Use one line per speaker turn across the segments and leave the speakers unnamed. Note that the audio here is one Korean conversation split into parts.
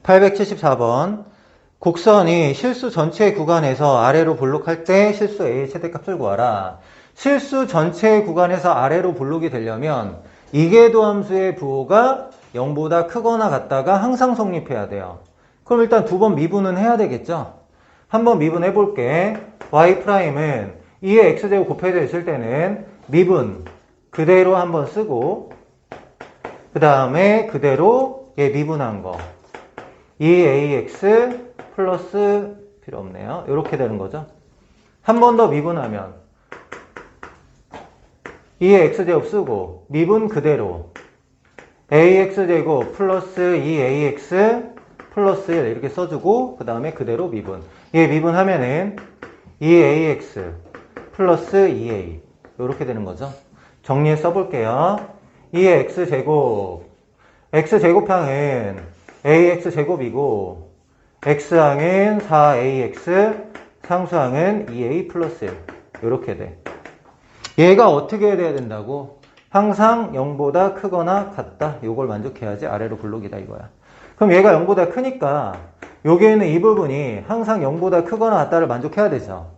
874번. 곡선이 실수 전체 구간에서 아래로 볼록할 때 실수 A의 최대값을 구하라. 실수 전체 구간에서 아래로 볼록이 되려면 이계도함수의 부호가 0보다 크거나 같다가 항상 성립해야 돼요. 그럼 일단 두 번 미분은 해야 되겠죠? 한번 미분해 볼게. Y'은 2의 X제곱 곱해져 있을 때는 미분 그대로 한번 쓰고 그 다음에 그대로 얘 미분한 거 2AX 플러스 필요 없네요. 이렇게 되는 거죠. 한 번 더 미분하면 2의 X제곱 쓰고 미분 그대로 AX제곱 플러스 2AX 플러스 1 이렇게 써주고 그 다음에 그대로 미분. 얘 미분하면은 2AX 플러스 2A 이렇게 되는 거죠. 정리해 써볼게요. 2의 X제곱 X제곱항은 AX제곱이고 X항은 4AX 상수항은 2A 플러스 1 이렇게 돼. 얘가 어떻게 돼야 된다고? 항상 0보다 크거나 같다. 요걸 만족해야지 아래로 볼록이다 이거야. 그럼 얘가 0보다 크니까 여기에 있는 이 부분이 항상 0보다 크거나 같다를 만족해야 되죠.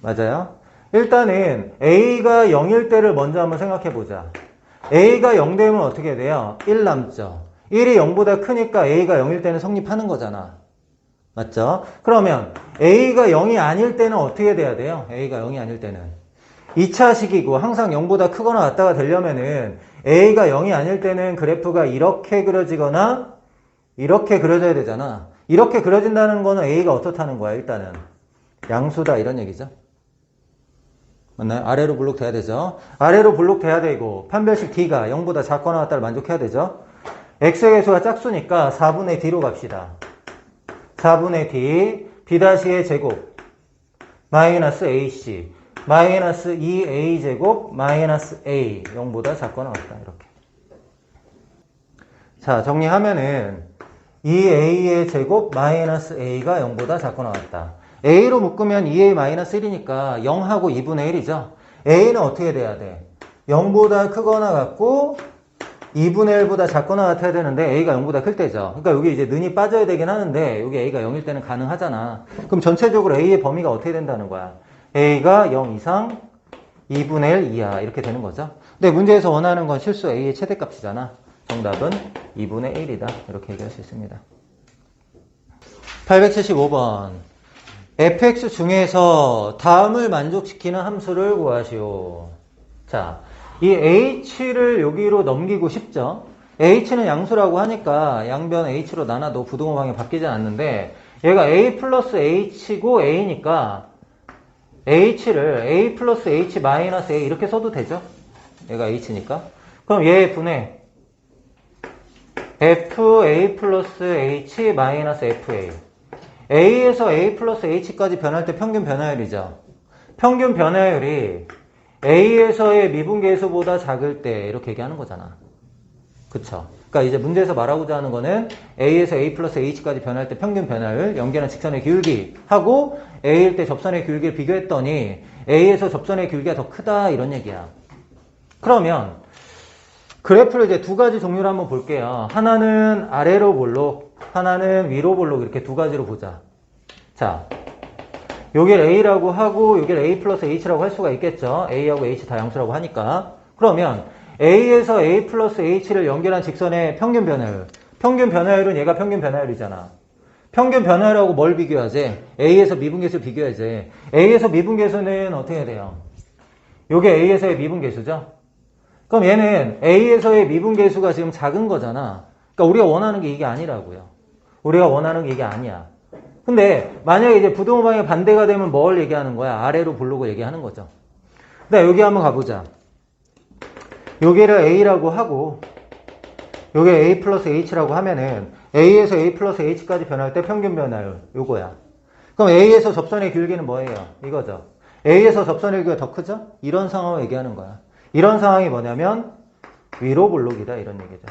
맞아요? 일단은 A가 0일 때를 먼저 한번 생각해 보자. A가 0 되면 어떻게 돼요? 1 남죠. 1이 0보다 크니까 A가 0일 때는 성립하는 거잖아. 맞죠? 그러면 A가 0이 아닐 때는 어떻게 돼야 돼요? A가 0이 아닐 때는 2차식이고 항상 0보다 크거나 같다가 되려면은 A가 0이 아닐 때는 그래프가 이렇게 그려지거나 이렇게 그려져야 되잖아. 이렇게 그려진다는 거는 A가 어떻다는 거야? 일단은 양수다 이런 얘기죠. 맞나요? 아래로 볼록 돼야 되죠. 아래로 볼록 돼야 되고 판별식 D가 0보다 작거나 같다를 만족해야 되죠. X의 개수가 짝수니까 4분의 D로 갑시다. 4분의 D B'의 제곱 마이너스 AC 마이너스 2A 제곱 마이너스 A 0보다 작거나 같다 이렇게. 자 정리하면은 2A의 제곱 마이너스 A가 0보다 작거나 같다. A로 묶으면 2A 마이너스 1이니까 0하고 2분의 1이죠. A는 어떻게 돼야 돼? 0보다 크거나 같고 2분의 1보다 작거나 같아야 되는데 A가 0보다 클 때죠. 그러니까 여기 이제 는이 빠져야 되긴 하는데 여기 A가 0일 때는 가능하잖아. 그럼 전체적으로 A의 범위가 어떻게 된다는 거야? A가 0 이상 2분의 1 이하 이렇게 되는 거죠. 근데 문제에서 원하는 건 실수 A의 최대값이잖아. 정답은 2분의 1이다. 이렇게 얘기할 수 있습니다. 875번 fx 중에서 다음을 만족시키는 함수를 구하시오. 자, 이 h를 여기로 넘기고 싶죠. h는 양수라고 하니까 양변 h로 나눠도 부등호방이 바뀌지 않는데 얘가 a 플러스 h고 a니까 h를 a 플러스 h 마이너스 a 이렇게 써도 되죠. 얘가 h니까. 그럼 얘 분의 fa 플러스 h 마이너스 fa a에서 a 플러스 h까지 변할 때 평균 변화율이죠. 평균 변화율이 a에서의 미분계수보다 작을 때 이렇게 얘기하는 거잖아. 그쵸? 그러니까 이제 문제에서 말하고자 하는 거는 a에서 a 플러스 h까지 변할 때 평균 변화율, 연결한 직선의 기울기 하고 a일 때 접선의 기울기를 비교했더니 a에서 접선의 기울기가 더 크다 이런 얘기야. 그러면 그래프를 이제 두 가지 종류로 한번 볼게요. 하나는 아래로 볼록, 하나는 위로 볼록 이렇게 두 가지로 보자. 자, 여길 A라고 하고 여길 A 플러스 H라고 할 수가 있겠죠. A하고 H 다 양수라고 하니까. 그러면 A에서 A 플러스 H를 연결한 직선의 평균 변화율. 평균 변화율은 얘가 평균 변화율이잖아. 평균 변화율하고 뭘 비교하지? A에서 미분계수 비교하지. A에서 미분계수는 어떻게 해야 돼요? 요게 A에서의 미분계수죠. 그럼 얘는 A에서의 미분계수가 지금 작은 거잖아. 그러니까 우리가 원하는 게 이게 아니라고요. 우리가 원하는 게 이게 아니야. 근데 만약에 이제 부등호방의 반대가 되면 뭘 얘기하는 거야? 아래로 볼록을 얘기하는 거죠. 근데 여기 한번 가보자. 여기를 A라고 하고 여기 A 플러스 H라고 하면은 A에서 A 플러스 H까지 변할 때 평균 변화율 요거야. 그럼 A에서 접선의 기울기는 뭐예요? 이거죠. A에서 접선의 기울기가 더 크죠? 이런 상황을 얘기하는 거야. 이런 상황이 뭐냐면 위로 볼록이다 이런 얘기죠.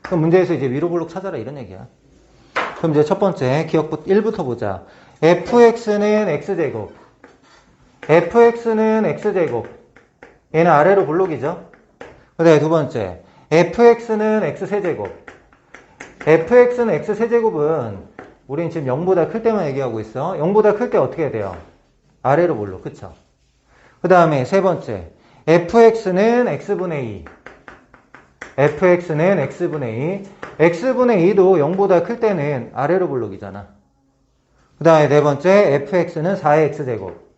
그럼 문제에서 이제 위로 볼록 찾아라 이런 얘기야. 그럼 이제 첫 번째 기억 1부터 보자. fx는 x제곱 fx는 x제곱 얘는 아래로 볼록이죠. 그 다음에 두 번째 fx는 x세제곱. fx는 x세제곱은 우린 지금 0보다 클 때만 얘기하고 있어. 0보다 클 때 어떻게 해야 돼요? 아래로 몰로. 그쵸? 그 다음에 세 번째. fx는 x분의 2. fx는 x분의 2. x분의 2도 0보다 클 때는 아래로 볼록이잖아. 그 다음에 네 번째. fx는 4의 x제곱.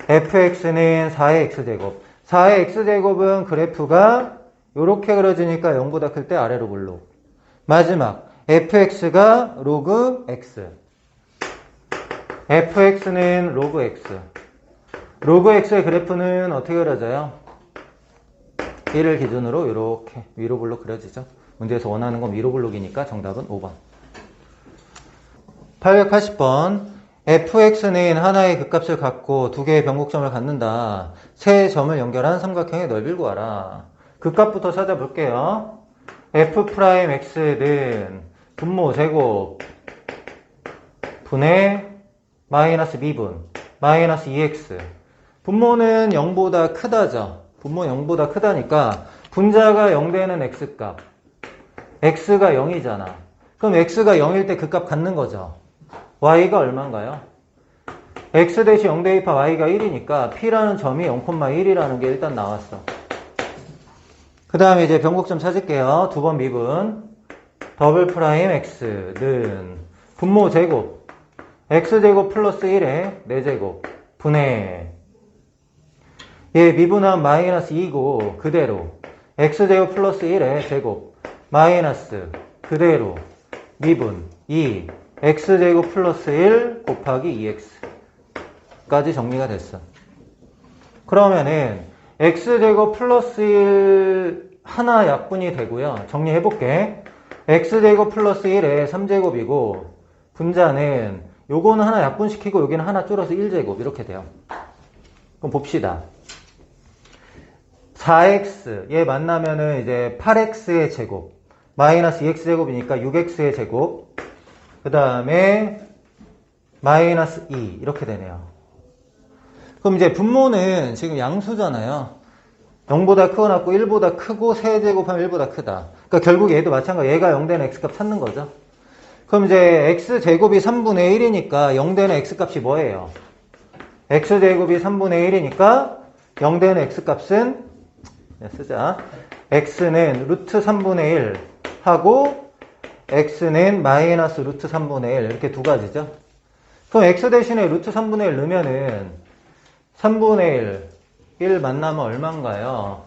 fx는 4의 x제곱. 4의 x제곱은 그래프가 이렇게 그려지니까 0보다 클 때 아래로 볼록. 마지막. fx가 로그 x. fx는 로그 x. 로그 x의 그래프는 어떻게 그려져요? 1을 기준으로 이렇게 위로 볼록 그려지죠. 문제에서 원하는 건 위로 볼록이니까 정답은 5번. 880번. fx는 하나의 극값을 갖고 두 개의 변곡점을 갖는다. 세 점을 연결한 삼각형의 넓이를 구하라. 극값부터 찾아볼게요. f'x는 분모 제곱 분의 마이너스 미분 마이너스 2x. 분모는 0보다 크다죠. 분모 0보다 크다니까 분자가 0 되는 x값. x가 0이잖아. 그럼 x가 0일 때 그 값 갖는 거죠. y가 얼마인가요? x 대시 0 대입하 y가 1이니까 p라는 점이 0,1이라는 게 일단 나왔어. 그 다음에 이제 변곡점 찾을게요. 두 번 미분. 더블 프라임 x는 분모 제곱 x제곱 플러스 1에 4제곱 분의 얘 미분한 마이너스 2고 그대로 x제곱 플러스 1에 제곱 마이너스 그대로 미분 2 x제곱 플러스 1 곱하기 2x까지 정리가 됐어. 그러면은 x제곱 플러스 1 하나 약분이 되고요. 정리해볼게. x제곱 플러스 1에 3제곱이고 분자는 요거는 하나 약분시키고 여기는 하나 줄여서 1제곱 이렇게 돼요. 그럼 봅시다. 4x 얘 만나면은 이제 8x의 제곱 마이너스 2x제곱이니까 6x의 제곱 그 다음에 마이너스 2 이렇게 되네요. 그럼 이제 분모는 지금 양수잖아요. 0보다 크고 낮고 1보다 크고 세제곱하면 1보다 크다. 그러니까 결국 얘도 마찬가지. 얘가 0 되는 x값 찾는 거죠. 그럼 이제 x제곱이 3분의 1이니까 0 되는 x값이 뭐예요? x제곱이 3분의 1이니까 0 되는 x값은 쓰자. x는 루트 3분의 1 하고 x는 마이너스 루트 3분의 1 이렇게 두 가지죠. 그럼 x 대신에 루트 3분의 1 넣으면은 3분의 1 만나면 얼마인가요?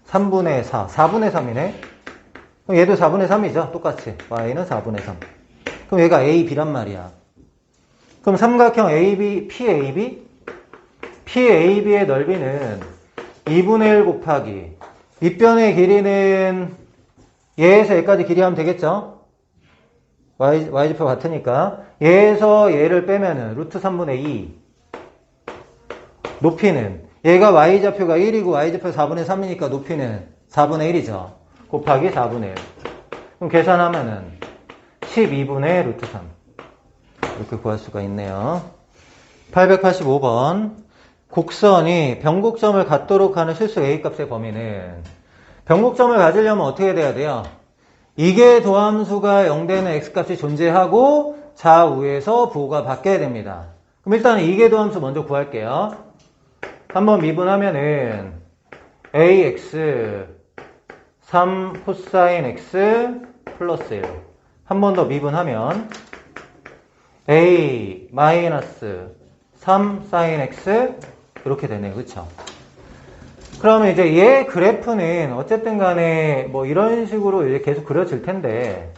3분의 4 4분의 3이네. 그럼 얘도 4분의 3이죠. 똑같이 y는 4분의 3. 그럼 얘가 a, b란 말이야. 그럼 삼각형 AB, PAB의 넓이는 2분의 1 곱하기 밑변의 길이는 얘에서 얘까지 길이 하면 되겠죠? y좌표 같으니까 얘에서 얘를 빼면은 루트 3분의 2 높이는 얘가 y좌표가 1이고 y좌표 4분의 3이니까 높이는 4분의 1이죠. 곱하기 4분의 1. 그럼 계산하면은 12분의 루트 3 이렇게 구할 수가 있네요. 885번. 곡선이 변곡점을 갖도록 하는 실수 A값의 범위는 변곡점을 가지려면 어떻게 돼야 돼요? 이게 도함수가 0 되는 X값이 존재하고 좌우에서 부호가 바뀌어야 됩니다. 그럼 일단 이게 도함수 먼저 구할게요. 한번 미분하면은 AX 3 코사인 X 플러스 1 한 번 더 미분하면 A 마이너스 3 사인 X 이렇게 되네요. 그쵸? 그러면 이제 얘 그래프는 어쨌든 간에 뭐 이런 식으로 이제 계속 그려질 텐데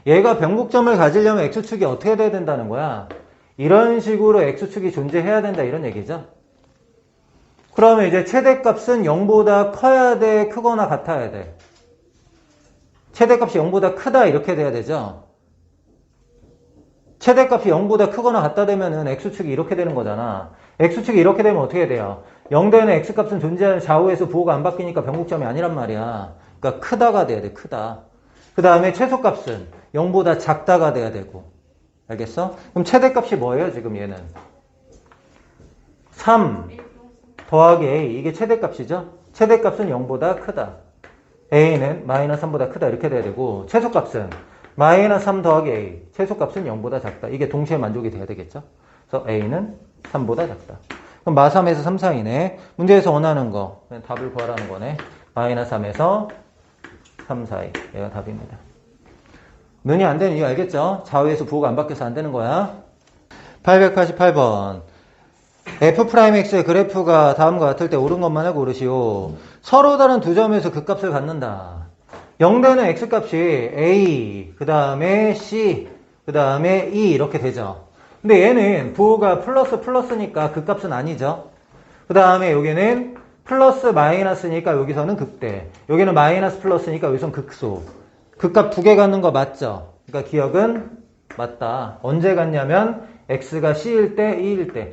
얘가 변곡점을 가지려면 X축이 어떻게 돼야 된다는 거야? 이런 식으로 X축이 존재해야 된다 이런 얘기죠. 그러면 이제 최대값은 0보다 커야 돼? 크거나 같아야 돼? 최대값이 0보다 크다 이렇게 돼야 되죠. 최대값이 0보다 크거나 같다 되면은 X축이 이렇게 되는 거잖아. X축이 이렇게 되면 어떻게 돼요? 0 되는 X값은 존재하는 좌우에서 부호가 안 바뀌니까 변곡점이 아니란 말이야. 그러니까 크다가 돼야 돼. 크다. 그 다음에 최소값은 0보다 작다가 돼야 되고. 알겠어? 그럼 최대값이 뭐예요? 지금 얘는 3 더하기 A 이게 최대값이죠? 최대값은 0보다 크다. a는 마이너스 3보다 크다. 이렇게 돼야 되고 최소값은 마이너스 3 더하기 a. 최소값은 0보다 작다. 이게 동시에 만족이 돼야 되겠죠. 그래서 a는 3보다 작다. 그럼 마3에서 3 사이네. 문제에서 원하는 거. 그냥 답을 구하라는 거네. 마이너스 3에서 3 사이. 얘가 답입니다. 는이 안 되는 이유 알겠죠? 좌우에서 부호가 안 바뀌어서 안 되는 거야. 888번. f'x의 그래프가 다음과 같을 때 옳은 것만을 고르시오. 서로 다른 두 점에서 그 값을 갖는다. 0되는 x값이 a, 그 다음에 c, 그 다음에 e 이렇게 되죠. 근데 얘는 부호가 플러스니까 그 값은 아니죠. 그 다음에 여기는 플러스 마이너스니까 여기서는 극대. 여기는 마이너스 플러스니까 여기서는 극소. 그 값 두 개 갖는 거 맞죠? 그러니까 기억은 맞다. 언제 갖냐면 x가 c일 때, e일 때.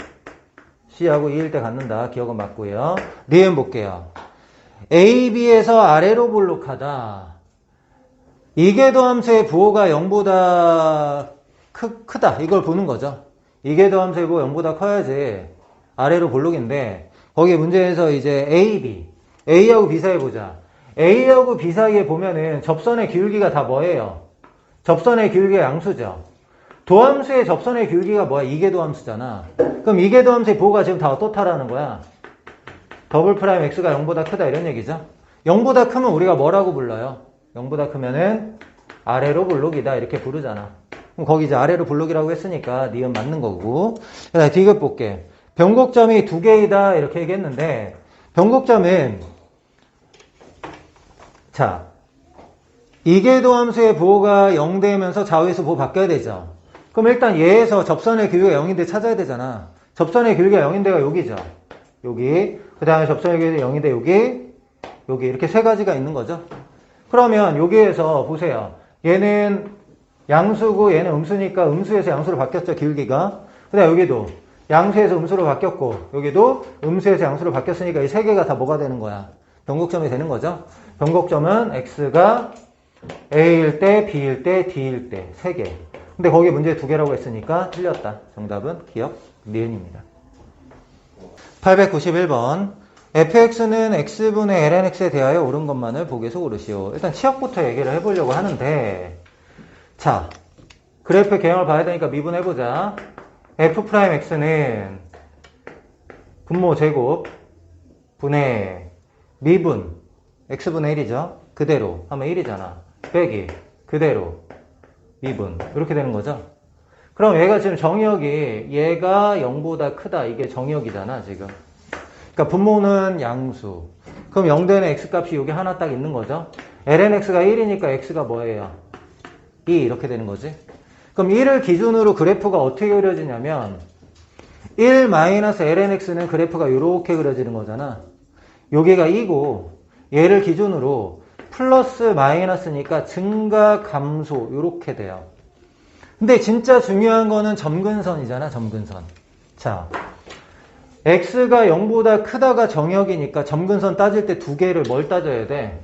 c하고 e일 때 갖는다. 기억은 맞고요. 리은 볼게요. a, b에서 아래로 볼록하다. 이계도함수의 부호가 0보다 크다. 이걸 보는 거죠. 이계도함수의 부호가 0보다 커야지 아래로 볼록인데 거기에 문제에서 이제 a, b. a하고 b 사이 보자. a하고 b 사이에 보면은 접선의 기울기가 다 뭐예요? 접선의 기울기가 양수죠. 도함수의 접선의 기울기가 뭐야? 이계도함수잖아. 그럼 이계도함수의 부호가 지금 다 어떻다라는 거야? 더블 프라임 x가 0보다 크다 이런 얘기죠. 0보다 크면 우리가 뭐라고 불러요? 0보다 크면은 아래로 볼록이다 이렇게 부르잖아. 그럼 거기 이제 아래로 볼록이라고 했으니까 니은 맞는 거고. 자, 디귿 볼게. 변곡점이 두 개이다 이렇게 얘기했는데 변곡점은 자 이계도함수의 부호가 0 되면서 좌우에서 부호 바뀌어야 되죠. 그럼 일단 얘에서 접선의 기울기가 0인데 찾아야 되잖아. 접선의 기울기가 0인데가 여기죠. 여기. 그 다음에 접선의 기울기가 0인데 여기 이렇게 세 가지가 있는 거죠. 그러면 여기에서 보세요. 얘는 양수고 얘는 음수니까 음수에서 양수로 바뀌었죠. 기울기가. 그 다음에 여기도 양수에서 음수로 바뀌었고 여기도 음수에서 양수로 바뀌었으니까 이 세 개가 다 뭐가 되는 거야? 변곡점이 되는 거죠. 변곡점은 x가 a일 때, b일 때, d일 때 세 개. 근데 거기 문제 두 개라고 했으니까 틀렸다. 정답은 기억 니은입니다. 891번. fx는 x분의 lnx에 대하여 옳은 것만을 보기에서 고르시오. 일단 치역부터 얘기를 해보려고 하는데 자 그래프의 개형을 봐야 되니까 미분해보자. f'x는 분모 제곱 분의 미분 x분의 1이죠. 그대로 하면 1이잖아. 빼기 그대로 미분 이렇게 되는 거죠. 그럼 얘가 지금 정의역이 얘가 0보다 크다. 이게 정의역이잖아 지금. 그러니까 분모는 양수. 그럼 0 되는 x값이 여기 하나 딱 있는 거죠. lnx가 1이니까 x가 뭐예요? 2 이렇게 되는 거지. 그럼 1을 기준으로 그래프가 어떻게 그려지냐면 1-lnx는 그래프가 이렇게 그려지는 거잖아. 여기가 2고 얘를 기준으로 플러스 마이너스니까 증가 감소 이렇게 돼요. 근데 진짜 중요한 거는 점근선이잖아. 점근선. 자 x가 0보다 크다가 정역이니까 점근선 따질 때 두 개를 뭘 따져야 돼?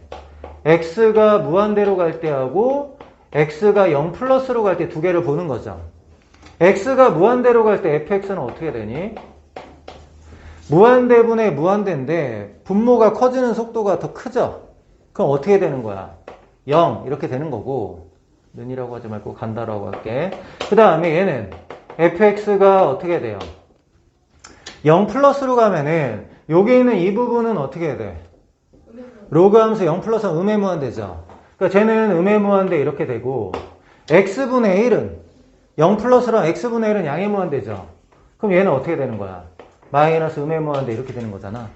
x가 무한대로 갈 때하고 x가 0 플러스로 갈 때 두 개를 보는 거죠. x가 무한대로 갈 때 fx는 어떻게 되니? 무한대분의 무한대인데 분모가 커지는 속도가 더 크죠? 그럼 어떻게 되는 거야? 0 이렇게 되는 거고 는이라고 하지 말고 간다라고 할게. 그 다음에 얘는 fx가 어떻게 돼요? 0 플러스로 가면은 여기 있는 이 부분은 어떻게 해야 돼? 로그 함수 0 플러스 음의 무한대죠. 그러니까 쟤는 음의 무한대 이렇게 되고 x분의 1은 0 플러스랑 x분의 1은 양의 무한대죠. 그럼 얘는 어떻게 되는 거야? 마이너스 음의 무한대 이렇게 되는 거잖아.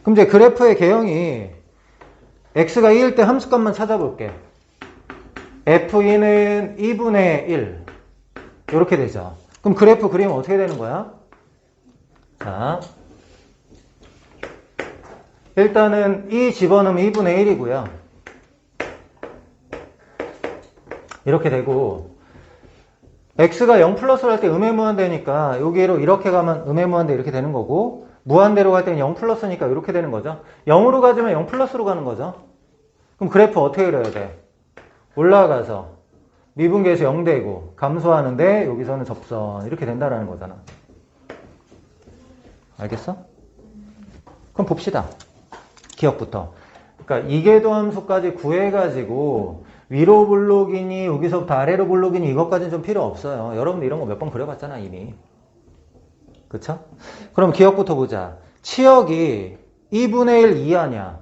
그럼 이제 그래프의 개형이 x가 2일 때 함수값만 찾아볼게. f2는 2분의 1 이렇게 되죠. 그럼 그래프 그리면 어떻게 되는 거야? 자, 일단은 2 집어넣으면 2분의 1이고요. 이렇게 되고 x가 0 플러스로 할 때 음의 무한대니까 여기로 이렇게 가면 음의 무한대 이렇게 되는 거고 무한대로 갈 때는 0 플러스니까 이렇게 되는 거죠. 0으로 가지면 0 플러스로 가는 거죠. 그럼 그래프 어떻게 그려야 돼? 올라가서 미분계에서 0 되고 감소하는데 여기서는 접선 이렇게 된다라는 거잖아. 알겠어? 그럼 봅시다. 기억부터. 그러니까 이계도함수까지 구해가지고 위로 블록이니 여기서부터 아래로 블록이니 이것까지는 좀 필요 없어요. 여러분들 이런 거 몇 번 그려봤잖아 이미. 그쵸? 그럼 기억부터 보자. 치역이 2분의 1 이하냐?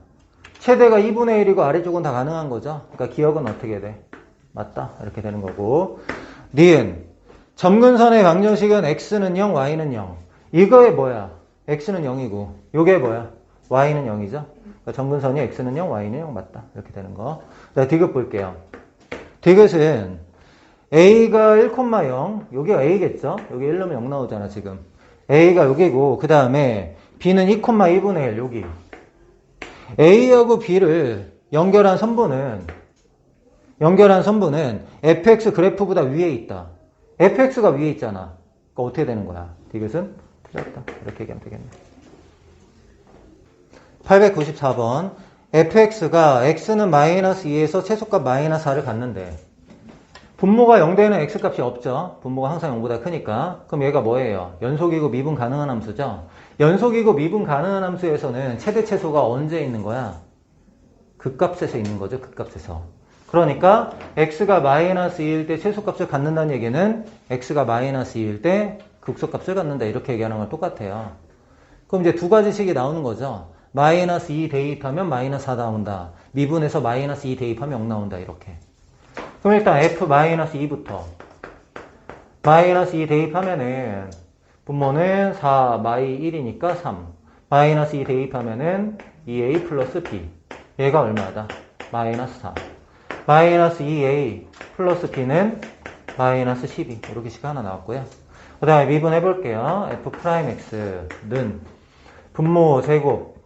최대가 2분의 1이고 아래쪽은 다 가능한 거죠. 그러니까 기억은 어떻게 돼? 맞다. 이렇게 되는 거고. 니은. 점근선의 방정식은 x는 0, y는 0. 이거에 뭐야? x는 0이고 요게 뭐야? y는 0이죠. 그러니까 점근선이 x는 0, y는 0 맞다. 이렇게 되는 거. 자, 디귿 볼게요. 디귿은 a가 1,0, 여기가 a겠죠? 여기 1 넣으면 0 나오잖아 지금. a가 여기고 그 다음에 b는 2,2분의 1 여기. a하고 b를 연결한 선분은 fx 그래프보다 위에 있다. fx가 위에 있잖아. 그러니까 어떻게 되는 거야? 디귿은 틀렸다. 이렇게 얘기하면 되겠네. 894번. fx가 x는 마이너스 2에서 최소값 마이너스 4를 갖는데 분모가 0 되는 x값이 없죠. 분모가 항상 0보다 크니까. 그럼 얘가 뭐예요? 연속이고 미분 가능한 함수죠. 연속이고 미분 가능한 함수에서는 최대 최소가 언제 있는 거야? 극값에서 있는 거죠. 극값에서. 그러니까 x가 마이너스 2일 때 최소값을 갖는다는 얘기는 x가 마이너스 2일 때 극소값을 갖는다. 이렇게 얘기하는 건 똑같아요. 그럼 이제 두 가지 식이 나오는 거죠. 마이너스 2 대입하면 마이너스 4 나온다. 미분에서 마이너스 2 대입하면 0 나온다. 이렇게. 그럼 일단 f 마이너스 2부터 마이너스 2 대입하면은 분모는 4 마이 1이니까 3 마이너스 2 대입하면은 2a 플러스 b 얘가 얼마다? 마이너스 4 마이너스 2a 플러스 b는 마이너스 12 이렇게 식 하나 나왔고요. 그 다음에 미분 해볼게요. f 프라임 x는 분모 제곱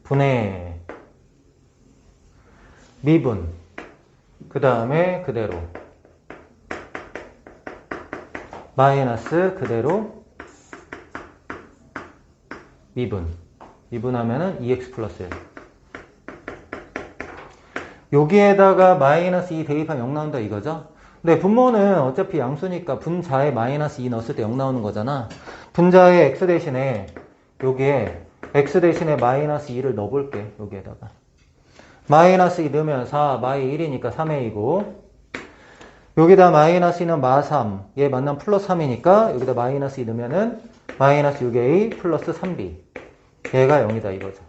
분의 미분 그 다음에 그대로 마이너스 그대로 미분하면은 2x 플러스 1 여기에다가 마이너스 2 대입하면 0 나온다 이거죠. 근데 분모는 어차피 양수니까 분자에 마이너스 2 넣었을 때 0 나오는 거잖아. 분자에 x 대신에 여기에 x 대신에 마이너스 2를 넣어볼게. 여기에다가 마이너스 2 넣으면 4 마이 1이니까 3a이고 여기다 마이너스 2는 마 3 얘 만나면 플러스 3이니까 여기다 마이너스 2 넣으면은 마이너스 6a 플러스 3b 얘가 0이다 이거죠.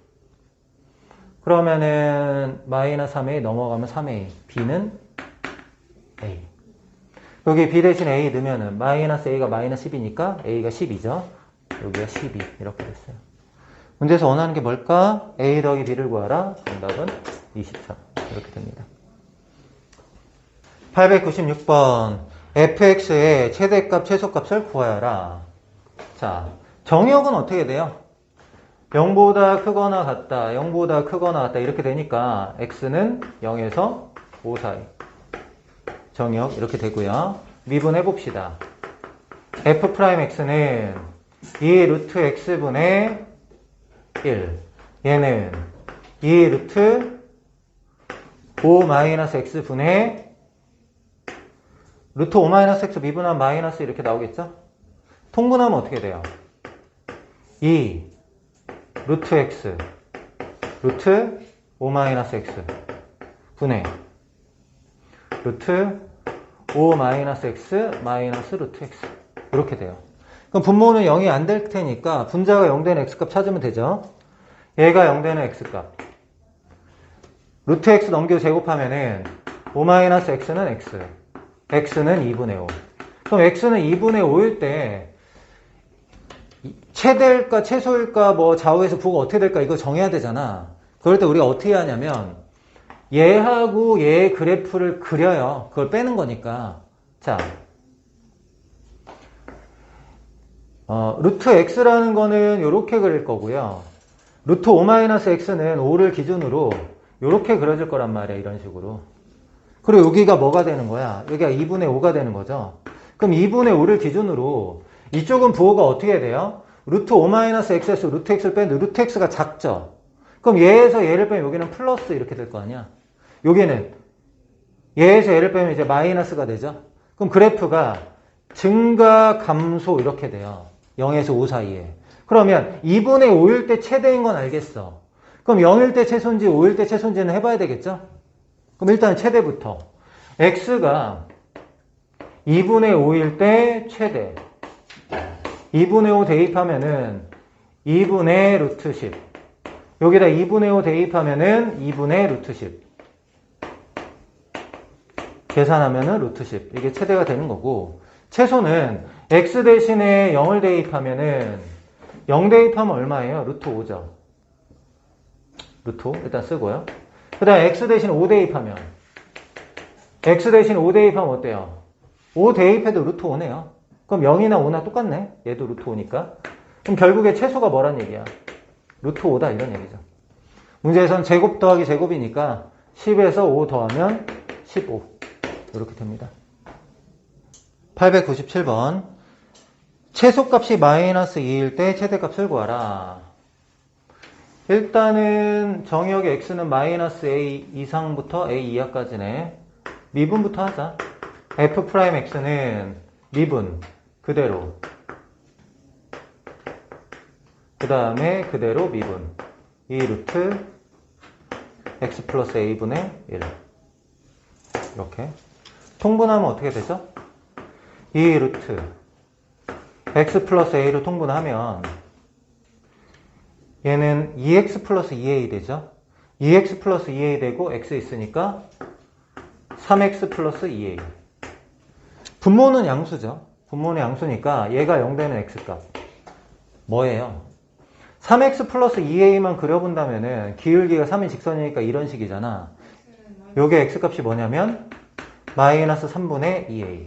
그러면은 마이너스 3a 넘어가면 3a b는 a 여기 b 대신 a 넣으면은 마이너스 a가 마이너스 10이니까 a가 10이죠. 여기가 12 이렇게 됐어요. 문제에서 원하는 게 뭘까? a 더하기 b를 구하라. 정답은 23 이렇게 됩니다. 896번 fx의 최대값 최소값을 구하여라. 자, 정의역은 어떻게 돼요? 0보다 크거나 같다 0보다 크거나 같다 이렇게 되니까 x는 0에서 5 사이 정의역 이렇게 되고요. 미분해 봅시다. f'x는 2 루트 x분의 1 얘는 2 루트 5 마이너스 x분의 루트 5 마이너스 x 미분하면 마이너스 이렇게 나오겠죠? 통분하면 어떻게 돼요? 2 루트 x 루트 5 마이너스 x 분의 루트 5 마이너스 x 마이너스 루트 x 이렇게 돼요. 그럼 분모는 0이 안 될 테니까 분자가 0 되는 x값 찾으면 되죠. 얘가 0 되는 x값 루트 x 넘겨 제곱하면은 5 마이너스 x는 x x는 2분의 5 그럼 x는 2분의 5일 때 최대일까 최소일까 뭐 좌우에서 부호가 어떻게 될까 이거 정해야 되잖아. 그럴 때 우리가 어떻게 하냐면 얘하고 얘의 그래프를 그려요. 그걸 빼는 거니까. 자, 루트 x라는 거는 이렇게 그릴 거고요. 루트 5 마이너스 x는 5를 기준으로 이렇게 그려질 거란 말이야. 이런 식으로. 그리고 여기가 뭐가 되는 거야? 여기가 2분의 5가 되는 거죠. 그럼 2분의 5를 기준으로 이쪽은 부호가 어떻게 돼요? 루트 5 마이너스 x에서 루트 x를 빼는데 루트 x가 작죠? 그럼 얘에서 얘를 빼면 여기는 플러스 이렇게 될 거 아니야? 여기는 얘에서 얘를 빼면 이제 마이너스가 되죠? 그럼 그래프가 증가, 감소 이렇게 돼요. 0에서 5 사이에. 그러면 2분의 5일 때 최대인 건 알겠어. 그럼 0일 때 최소인지 5일 때 최소인지는 해봐야 되겠죠? 그럼 일단 최대부터. x가 2분의 5일 때 최대. 2분의 5 대입하면은 2분의 루트 10. 여기다 2분의 5 대입하면은 2분의 루트 10. 계산하면은 루트 10. 이게 최대가 되는 거고, 최소는 x 대신에 0을 대입하면은 0 대입하면 얼마예요? 루트 5죠. 루트 5 일단 쓰고요. 그 다음에 x 대신 5 대입하면 x 대신 5 대입하면 어때요? 5 대입해도 루트 5네요. 그럼 0이나 5나 똑같네. 얘도 루트 5니까. 그럼 결국에 최소가 뭐란 얘기야? 루트 5다 이런 얘기죠. 문제에선 제곱 더하기 제곱이니까 10에서 5 더하면 15 이렇게 됩니다. 897번 최소값이 마이너스 2일 때 최대값을 구하라. 일단은 정의역의 x는 마이너스 a 이상부터 a 이하까지네. 미분부터 하자. f'x는 미분 그대로, 그 다음에 그대로 미분 2 루트 x 플러스 a분의 1 이렇게 통분하면 어떻게 되죠? 2 루트 x 플러스 a로 통분하면 얘는 2x 플러스 2a 되죠? 2x 플러스 2a 되고 x 있으니까 3x 플러스 2a. 분모는 양수죠. 분모는 양수니까 얘가 0 되는 x값 뭐예요? 3x 플러스 2a만 그려본다면은 기울기가 3인 직선이니까 이런 식이잖아. 요게 x값이 뭐냐면 마이너스 3분의 2a.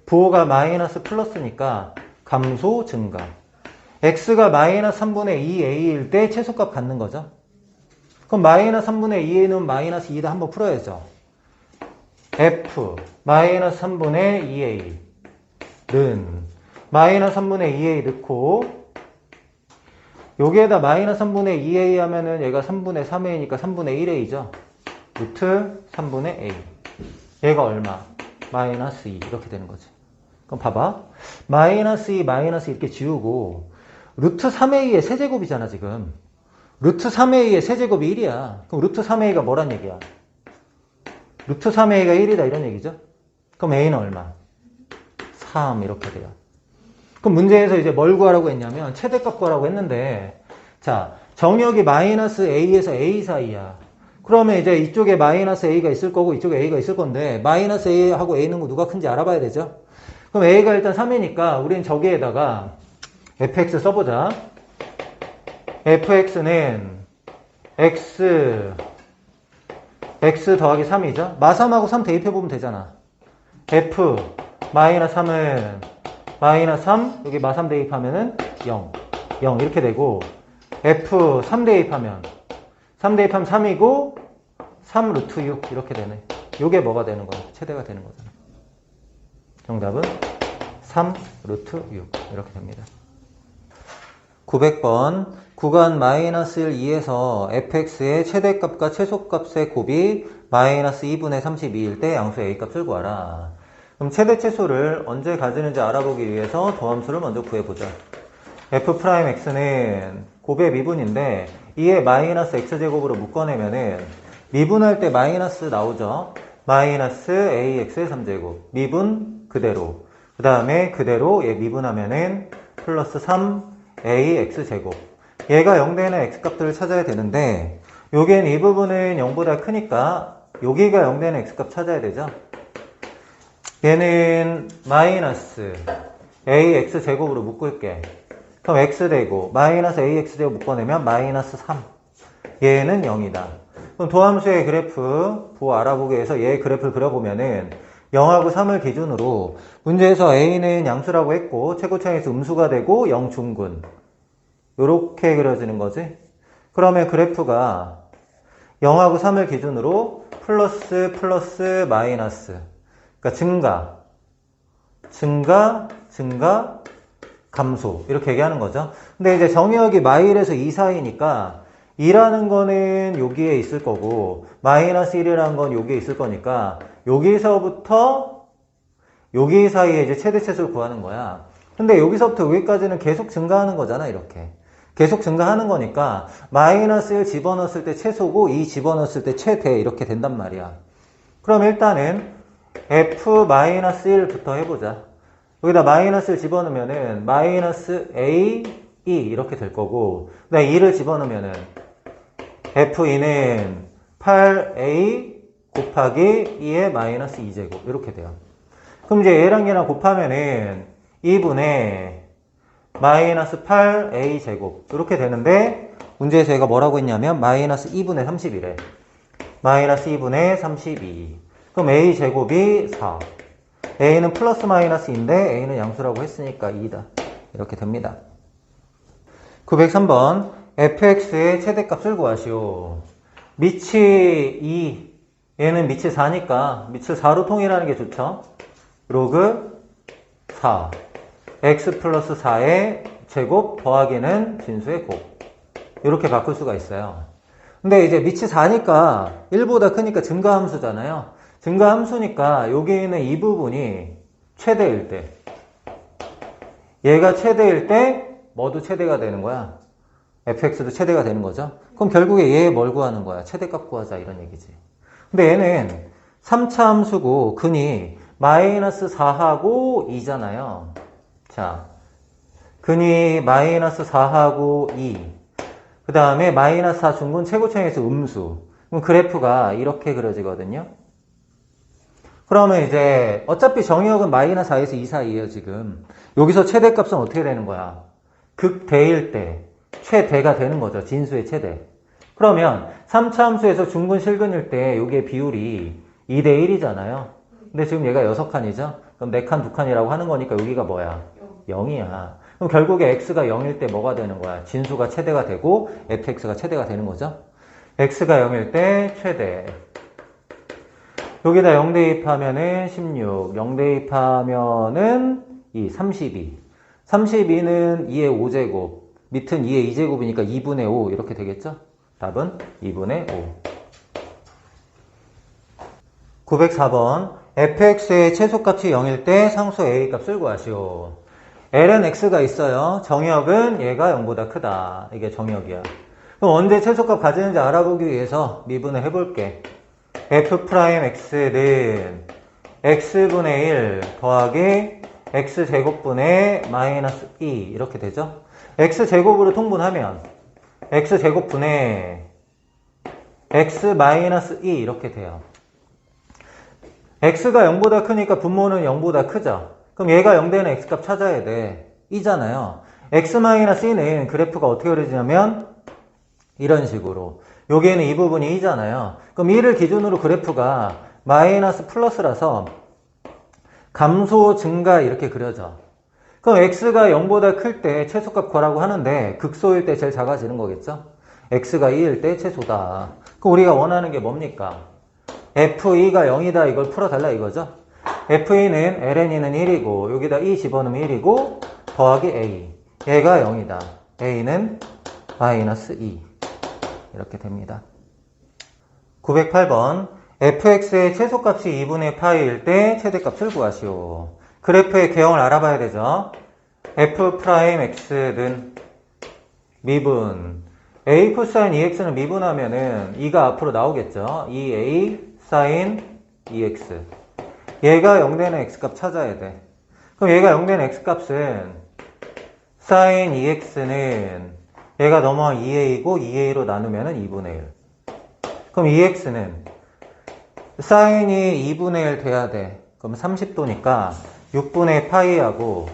부호가 마이너스 플러스니까 감소 증가. x가 마이너스 3분의 2a일 때 최소값 갖는 거죠. 그럼 마이너스 3분의 2a는 마이너스 2다 한번 풀어야죠. f 마이너스 3분의 2a는 마이너스 3분의 2a 넣고 여기에다 마이너스 3분의 2a 하면은 얘가 3분의 3a니까 3분의 1a죠. 루트 3분의 a. 얘가 얼마? 마이너스 2 이렇게 되는 거지. 그럼 봐봐. 마이너스 2 마이너스 이렇게 지우고 루트 3a의 세제곱이잖아 지금. 루트 3a의 세제곱이 1이야. 그럼 루트 3a가 뭐란 얘기야? 루트 3a가 1이다 이런 얘기죠. 그럼 a는 얼마? 3 이렇게 돼요. 그럼 문제에서 이제 뭘 구하라고 했냐면 최대값 구하라고 했는데, 자 정역이 마이너스 a에서 a 사이야. 그러면 이제 이쪽에 마이너스 a가 있을 거고 이쪽에 a가 있을 건데 마이너스 a하고 a는 누가 큰지 알아봐야 되죠. 그럼 a가 일단 3이니까 우린 저기에다가 fx 써보자. fx는 x 더하기 3이죠. 마3하고 3 대입해보면 되잖아. f 마이너스 3은 마이너스 3 여기 마3 대입하면은 0 이렇게 되고, f 3 대입하면 3이고 3 루트 6 이렇게 되네. 요게 뭐가 되는 거야? 최대가 되는 거잖아. 정답은 3 루트 6 이렇게 됩니다. 900번 구간 마이너스 1, 2에서 fx의 최대값과 최소값의 곱이 마이너스 2분의 32일 때 양수 a값을 구하라. 그럼 최대 최소를 언제 가지는지 알아보기 위해서 더함수를 먼저 구해보자. f'x는 곱의 미분인데 2에 마이너스 x제곱으로 묶어내면은 미분할 때 마이너스 나오죠. 마이너스 ax의 3제곱 미분 그대로, 그 다음에 그대로 얘 미분하면은 플러스 3ax제곱. 얘가 0 되는 x값들을 찾아야 되는데 여기엔 이 부분은 0보다 크니까 여기가 0 되는 x값 찾아야 되죠. 얘는 마이너스 ax제곱으로 묶을게. 그럼 x되고 마이너스 ax제곱 묶어내면 마이너스 3. 얘는 0이다. 그럼 도함수의 그래프 부호 알아보기 위해서 얘 그래프를 그려보면은 0하고 3을 기준으로 문제에서 a는 양수라고 했고 최고차에서 음수가 되고 0 중근 요렇게 그려지는 거지. 그러면 그래프가 0하고 3을 기준으로 플러스 마이너스, 그러니까 증가 감소 이렇게 얘기하는 거죠. 근데 이제 정의역이 마일에서 2 사이니까 2라는 거는 여기에 있을 거고 마이너스 1이라는 건 여기에 있을 거니까 여기서부터 여기 사이에 이제 최대 최소를 구하는 거야. 근데 여기서부터 여기까지는 계속 증가하는 거잖아, 이렇게. 계속 증가하는 거니까 마이너스 1 집어넣었을 때 최소고 2 집어넣었을 때 최대 이렇게 된단 말이야. 그럼 일단은 f-1부터 해보자. 여기다 마이너스 1 집어넣으면은 마이너스 a, 2 이렇게 될 거고, 그 다음에 2를 집어넣으면은 f2는 8a 곱하기 2의 마이너스 2제곱 이렇게 돼요. 그럼 이제 얘랑 얘랑 곱하면은 2분의 마이너스 8a 제곱 이렇게 되는데, 문제에서 얘가 뭐라고 했냐면 마이너스 2분의 31에 마이너스 2분의 32. 그럼 a 제곱이 4. a는 플러스 마이너스인데 a는 양수라고 했으니까 2다. 이렇게 됩니다. 903번 fx의 최대값을 구하시오. 밑이 2, 얘는 밑이 4니까 밑을 4로 통일하는 게 좋죠. 로그 4 x 플러스 4의 제곱 더하기는 진수의 곱, 이렇게 바꿀 수가 있어요. 근데 이제 밑이 4니까 1보다 크니까 증가함수잖아요. 증가함수니까 여기 있는 이 부분이 최대일 때, 얘가 최대일 때 뭐도 최대가 되는 거야. fx도 최대가 되는 거죠. 그럼 결국에 얘 뭘 구하는 거야? 최대값 구하자 이런 얘기지. 근데 얘는 3차 함수고 근이 마이너스 4하고 2잖아요. 자, 근이 마이너스 4하고 2. 그 다음에 마이너스 4 중근 최고점에서 음수. 그럼 그래프가 이렇게 그려지거든요. 그러면 이제 어차피 정의역은 마이너스 4에서 2 사이에요, 지금. 여기서 최대값은 어떻게 되는 거야? 극대일 때 최대가 되는 거죠. 진수의 최대. 그러면 3차 함수에서 중근 실근일 때 여기에 비율이 2대 1이잖아요. 근데 지금 얘가 6칸이죠? 그럼 4칸, 2칸이라고 하는 거니까 여기가 뭐야? 0이야. 그럼 결국에 x가 0일 때 뭐가 되는 거야? 진수가 최대가 되고 fx가 최대가 되는 거죠? x가 0일 때 최대. 여기다 0 대입하면은 16, 0 대입하면은 32. 32는 2의 5제곱, 밑은 2의 2제곱이니까 2분의 5 이렇게 되겠죠? 답은 2분의 5. 904번 fx의 최소값이 0일 때 상수 a 값을 구하시오. l은 x가 있어요. 정의역은 얘가 0보다 크다. 이게 정의역이야. 그럼 언제 최소값 가지는지 알아보기 위해서 미분을 해볼게. f'x는 x분의 1 더하기 x제곱분의 마이너스 2 이렇게 되죠. x제곱으로 통분하면 x제곱분의 x 마이너스 2 이렇게 돼요. x가 0보다 크니까 분모는 0보다 크죠. 그럼 얘가 0 되는 x값 찾아야 돼. 2잖아요. x-2는 그래프가 어떻게 그려지냐면 이런 식으로. 여기에는 이 부분이 2잖아요. 그럼 2를 기준으로 그래프가 마이너스 플러스라서 감소 증가 이렇게 그려져. 그럼 x가 0보다 클 때 최소값 구하라고 하는데 극소일 때 제일 작아지는 거겠죠? x가 2일 때 최소다. 그럼 우리가 원하는 게 뭡니까? f2가 0이다 이걸 풀어달라 이거죠? f2는 ln이는 1이고 여기다 2 집어넣으면 1이고 더하기 a. 얘가 0이다. a는 마이너스 2. 이렇게 됩니다. 908번 fx의 최소값이 2분의 파이일 때 최대값을 구하시오. 그래프의 개형을 알아봐야 되죠. f'x는 미분 a 코사인 2x는 미분하면은 2가 앞으로 나오겠죠. 2a 사인 2x. 얘가 0 되는 x값 찾아야 돼. 그럼 얘가 0 되는 x값은 사인 2x는 얘가 넘어간 2a이고 2a로 나누면은 2분의 1. 그럼 2x는 사인이 2분의 1 돼야 돼. 그럼 30도니까 6분의 파이하고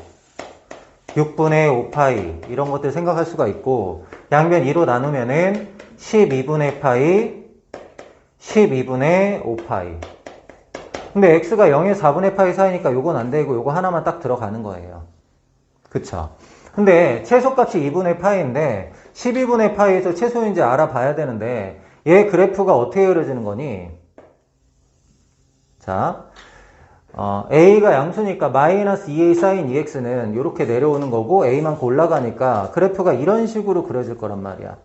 6분의 5파이 이런 것들 생각할 수가 있고 양변 2로 나누면은 12분의 파이 12분의 5파이. 근데 x가 0에 4분의 파이 사이니까 요건 안 되고 요거 하나만 딱 들어가는 거예요. 그쵸? 근데 최소값이 2분의 파이인데 12분의 파이에서 최소인지 알아봐야 되는데 얘 그래프가 어떻게 그려지는 거니? 자, a가 양수니까 마이너스 2a 사인 2x는 이렇게 내려오는 거고 a만큼 올라가니까 그래프가 이런 식으로 그려질 거란 말이야.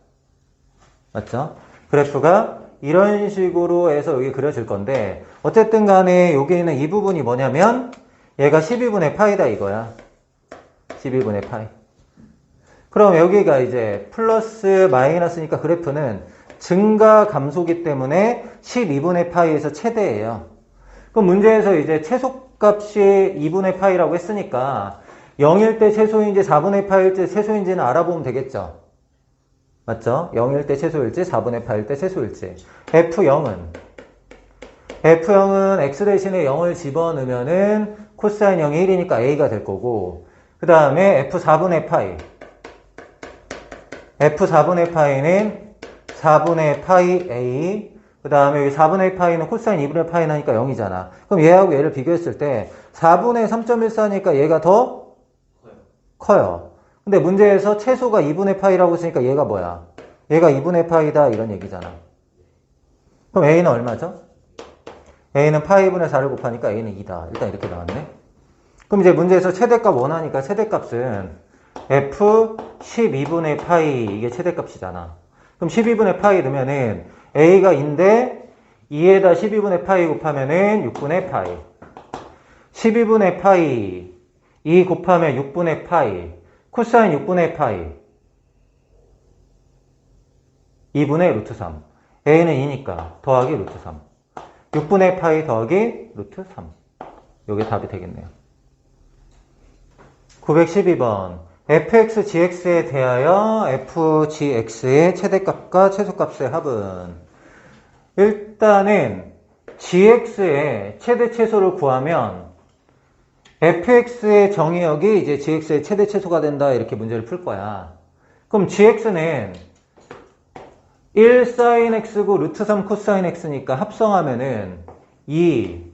맞죠? 그래프가 이런 식으로 해서 여기 그려질 건데 어쨌든 간에 여기 있는 이 부분이 뭐냐면 얘가 12분의 파이다 이거야. 12분의 파이. 그럼 여기가 이제 플러스 마이너스니까 그래프는 증가 감소기 때문에 12분의 파이에서 최대예요. 그럼 문제에서 이제 최소값이 2분의 파이라고 했으니까 0일 때 최소인지 4분의 파일 때 최소인지는 알아보면 되겠죠. 맞죠? 0일 때 최소일지 4분의 파일 때 최소일지. F형은 X 대신에 0을 집어넣으면은 코사인 0이 1이니까 A가 될 거고, 그 다음에 F4분의 파이. F4분의 파이는 4분의 파이 A, 그 다음에 여기 4분의 파이는 코사인 2분의 파이 나니까 0이잖아. 그럼 얘하고 얘를 비교했을 때 4분의 3.14니까 얘가 더 커요. 근데 문제에서 최소가 2분의 파이라고 했으니까 얘가 뭐야? 얘가 2분의 파이다 이런 얘기잖아. 그럼 A는 얼마죠? A는 파이 분의 4를 곱하니까 A는 2다. 일단 이렇게 나왔네. 그럼 이제 문제에서 최대값 원하니까 최대값은 F 12분의 파이 이게 최대값이잖아. 그럼 12분의 파이 넣으면은 A가 2인데 2에다 12분의 파이 곱하면은 6분의 파이. 12분의 파이 2 곱하면 6분의 파이. 코사인 6분의 파이 2분의 루트 3. A는 2니까 더하기 루트 3. 6분의 파이 더하기 루트 3. 요게 답이 되겠네요. 912번. fx, gx에 대하여 fgx의 최대값과 최소값의 합은 일단은 gx의 최대 최소를 구하면 fx의 정의역이 이제 gx의 최대 최소가 된다 이렇게 문제를 풀 거야. 그럼 gx는 1 sin x고 루트 3 코사인 x니까 합성하면은 2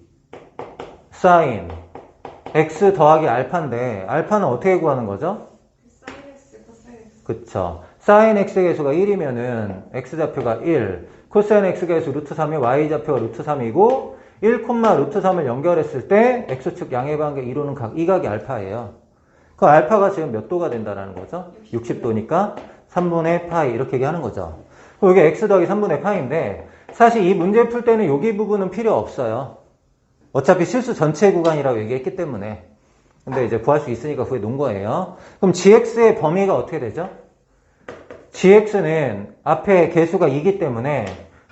sin x 더하기 알파인데 알파는 어떻게 구하는 거죠? 그쵸. sin x의 개수가 1이면은 x좌표가 1, 코사인 x의 개수 루트 3이 y좌표가 루트 3이고 1, 루트 3을 연결했을 때 x축 양의 관계 이루는 각, 이 각이 알파예요. 그 알파가 지금 몇 도가 된다는 거죠? 60도니까 3분의 파이 이렇게 얘기하는 거죠. 여기 x 더하기 3분의 파이인데 사실 이 문제 풀 때는 여기 부분은 필요 없어요. 어차피 실수 전체 구간이라고 얘기했기 때문에. 근데 이제 구할 수 있으니까 그게 놓은 거예요. 그럼 gx의 범위가 어떻게 되죠? gx는 앞에 개수가 2기 때문에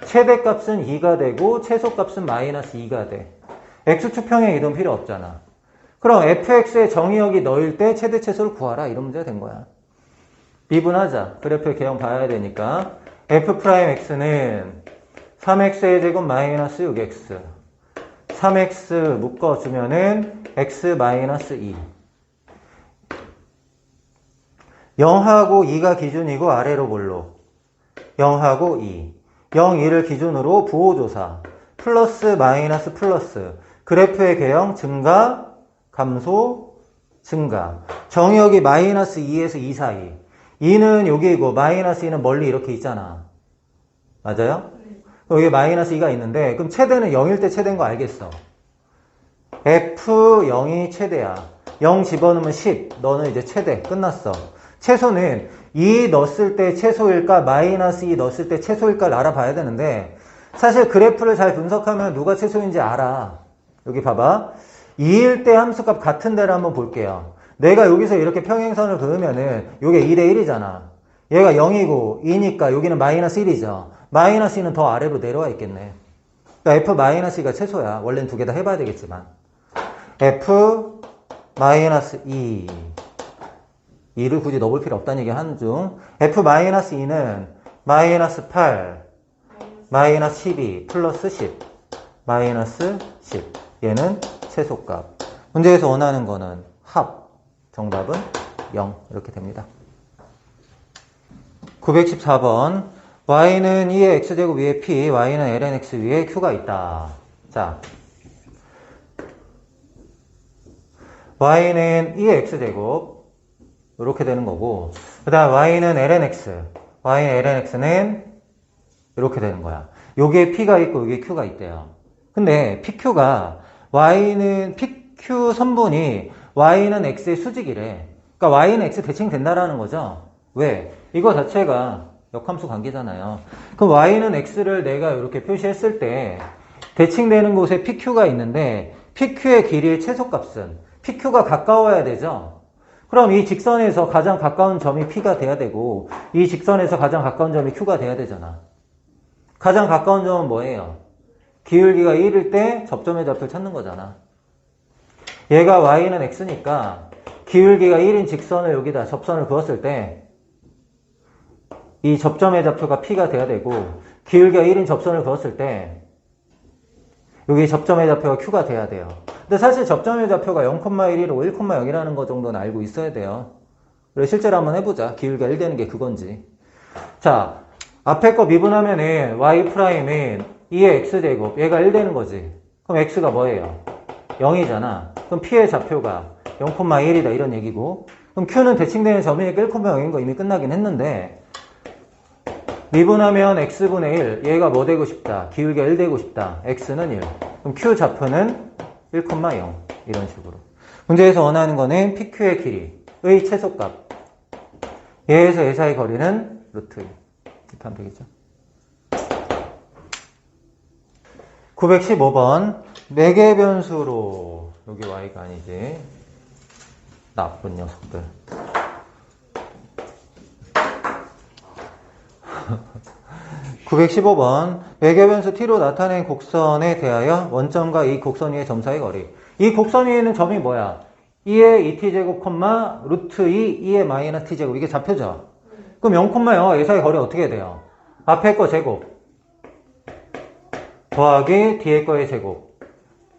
최대값은 2가 되고 최소값은 마이너스 2가 돼. x축 평행 이동 필요 없잖아. 그럼 fx의 정의역이 너일 때 최대 최소를 구하라 이런 문제가 된 거야. 미분하자. 그래프의 개형 봐야 되니까 f'x는 3x의 제곱 마이너스 6x 3x 묶어주면은 x 마이너스 2 0하고 2가 기준이고 아래로 볼로 0하고 2 0, 2를 기준으로 부호조사 플러스 마이너스 플러스 그래프의 개형 증가 감소 증가 정의역이 마이너스 2에서 2 사이 2는 여기이고 마이너스 2는 멀리 이렇게 있잖아. 맞아요? 여기 마이너스 2가 있는데 그럼 최대는 0일 때 최대인 거 알겠어. F0이 최대야. 0 집어넣으면 10. 너는 이제 최대. 끝났어. 최소는 2 넣었을 때 최소일까 마이너스 2 넣었을 때 최소일까를 알아봐야 되는데 사실 그래프를 잘 분석하면 누가 최소인지 알아. 여기 봐봐. 2일 때 함수값 같은 데를 한번 볼게요. 내가 여기서 이렇게 평행선을 그으면은 이게 2대 1이잖아. 얘가 0이고 2니까 여기는 마이너스 1이죠. 마이너스 2는 더 아래로 내려와 있겠네. 그러니까 F-2가 최소야. 원래는 두 개 다 해봐야 되겠지만. F-2. 2를 굳이 넣을 필요 없다는 얘기 하는 중. F-2는 마이너스 8, 마이너스 12, 플러스 10, 마이너스 10. 얘는 최소값. 문제에서 원하는 거는 합. 정답은 0. 이렇게 됩니다. 914번. y는 2의 x제곱 위에 p, y는 ln x 위에 q가 있다. 자, y는 2의 x제곱 이렇게 되는 거고 그 다음 y는 ln x, y는 ln x는 이렇게 되는 거야. 여기에 p가 있고 여기에 q가 있대요. 근데 pq가 y는 pq 선분이 y는 x의 수직이래. 그러니까 y는 x 대칭된다라는 거죠. 왜? 이거 자체가 역함수 관계잖아요. 그럼 y는 x를 내가 이렇게 표시했을 때 대칭되는 곳에 pq가 있는데 pq의 길이의 최소값은 pq가 가까워야 되죠. 그럼 이 직선에서 가장 가까운 점이 P가 돼야 되고 이 직선에서 가장 가까운 점이 Q가 돼야 되잖아. 가장 가까운 점은 뭐예요? 기울기가 1일 때 접점의 좌표를 찾는 거잖아. 얘가 y는 x니까 기울기가 1인 직선을 여기다 접선을 그었을 때 이 접점의 좌표가 P가 돼야 되고 기울기가 1인 접선을 그었을 때 여기 접점의 좌표가 Q가 돼야 돼요. 근데 사실 접점의 좌표가 0,1이고 1,0이라는 거 정도는 알고 있어야 돼요. 그래서 실제로 한번 해보자. 기울기가 1 되는 게 그건지. 자, 앞에 거 미분하면은 y'은 2의 x제곱, 얘가 1 되는 거지. 그럼 x가 뭐예요? 0이잖아. 그럼 P의 좌표가 0,1이다 이런 얘기고, 그럼 Q는 대칭되는 점이니까 1,0인 거 이미 끝나긴 했는데, 미분하면 x분의 1, 얘가 뭐 되고 싶다? 기울기가 1 되고 싶다. x는 1. 그럼 Q 좌표는 1,0 이런 식으로. 문제에서 원하는 거는 PQ의 길이의 최소값. 얘에서 얘 사이 거리는 루트 1. 이렇게 하면 되겠죠. 915번. 매개 변수로, 여기 y가 아니지. 나쁜 녀석들. 915번. 매개변수 t로 나타낸 곡선에 대하여 원점과 이 곡선 위의 점 사이 거리. 이 곡선 위에 있는 점이 뭐야? 2의 2t제곱, 루트 2의 마이너스 t제곱. 이게 좌표죠? 그럼 0,0와 이 사이 거리 어떻게 돼요? 앞에 거 제곱 더하기 뒤에 거의 제곱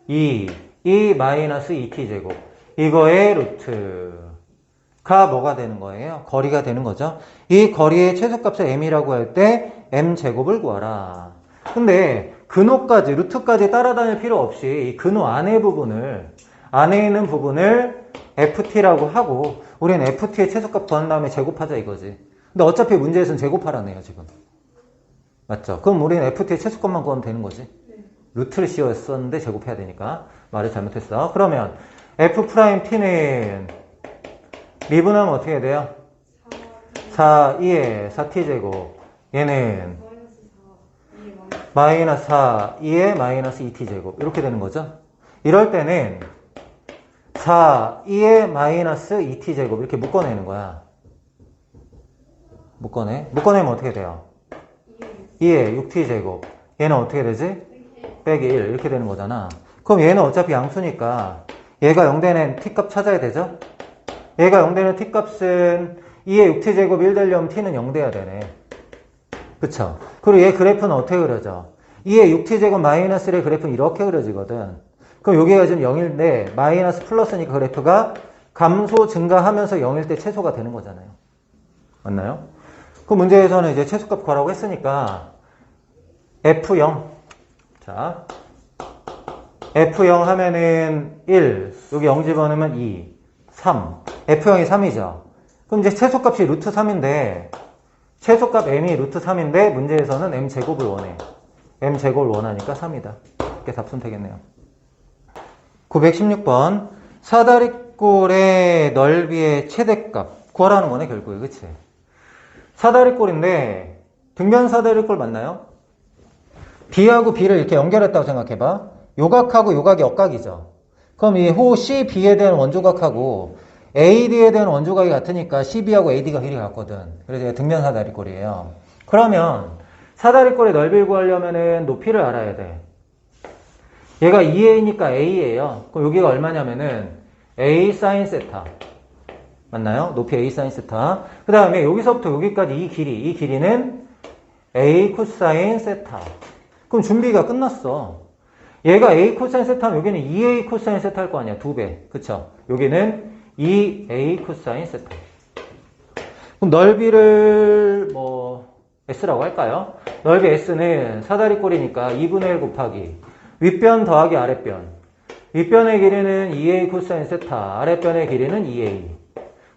2 마이너스 2t제곱. 이거의 루트가 뭐가 되는 거예요? 거리가 되는 거죠. 이 거리의 최소값을 m이라고 할 때 m제곱을 구하라. 근데 근호까지, 루트까지 따라다닐 필요 없이 이 근호 안에 있는 부분을 ft라고 하고 우리는 ft의 최소값 구한 다음에 제곱하자 이거지. 근데 어차피 문제에서는 제곱하라네요 지금. 맞죠? 그럼 우리는 ft의 최소값만 구하면 되는 거지. 루트를 씌웠었는데 제곱해야 되니까. 말을 잘못했어. 그러면 f't는 미분하면 어떻게 돼요? 4, 2의 4t제곱. 얘는 마이너스 4, 2의 마이너스 2t제곱. 이렇게 되는 거죠. 이럴 때는 4, 2의 마이너스 2t제곱. 이렇게 묶어내는 거야. 묶어내면 어떻게 돼요? 2의 6t제곱. 얘는 어떻게 되지? 빼기 1. 이렇게 되는 거잖아. 그럼 얘는 어차피 양수니까 얘가 0되는 t값 찾아야 되죠? 얘가 0되는 t값은 2의 6t제곱 1 되려면 t는 0 돼야 되네. 그쵸? 그리고 얘 그래프는 어떻게 그려져? 2의 6t제곱 마이너스 1의 그래프는 이렇게 그려지거든. 그럼 여기가 지금 0인데 마이너스 플러스니까 그래프가 감소 증가하면서 0일 때 최소가 되는 거잖아요. 맞나요? 그 문제에서는 이제 최소값 구하라고 했으니까 F0. 자, F0 하면은 1, 여기 0 집어넣으면 2, 3. F0이 3이죠. 그럼 이제 최소값이 루트 3인데, 최소값 m이 루트 3인데, 문제에서는 m제곱을 원해. m제곱을 원하니까 3이다. 이렇게 답 선택했네요. 916번. 사다리꼴의 넓이의 최대값. 구하라는 거네, 결국에. 그치? 사다리꼴인데, 등변 사다리꼴 맞나요? B하고 B를 이렇게 연결했다고 생각해봐. 요각하고 요각이 역각이죠. 그럼 이 호 CB에 대한 원조각하고 AD에 대한 원조각이 같으니까 CB하고 AD가 길이 같거든. 그래서 얘가 등변 사다리꼴이에요. 그러면 사다리꼴의 넓이를 구하려면은 높이를 알아야 돼. 얘가 2A니까 A예요. 그럼 여기가 얼마냐면은 A sin 세타. 맞나요? 높이 A sin 세타. 그 다음에 여기서부터 여기까지 이 길이는 A 코사인 세타. 그럼 준비가 끝났어. 얘가 A 코사인 세타면 여기는 2A 코사인 세타일 거 아니야. 2배. 그쵸? 여기는 2A 코사인 세타. 그럼 넓이를 S라고 할까요? 넓이 S는 사다리꼴이니까 2분의 1 곱하기 윗변 더하기 아랫변. 윗변의 길이는 2A 코사인 세타. 아랫변의 길이는 2A.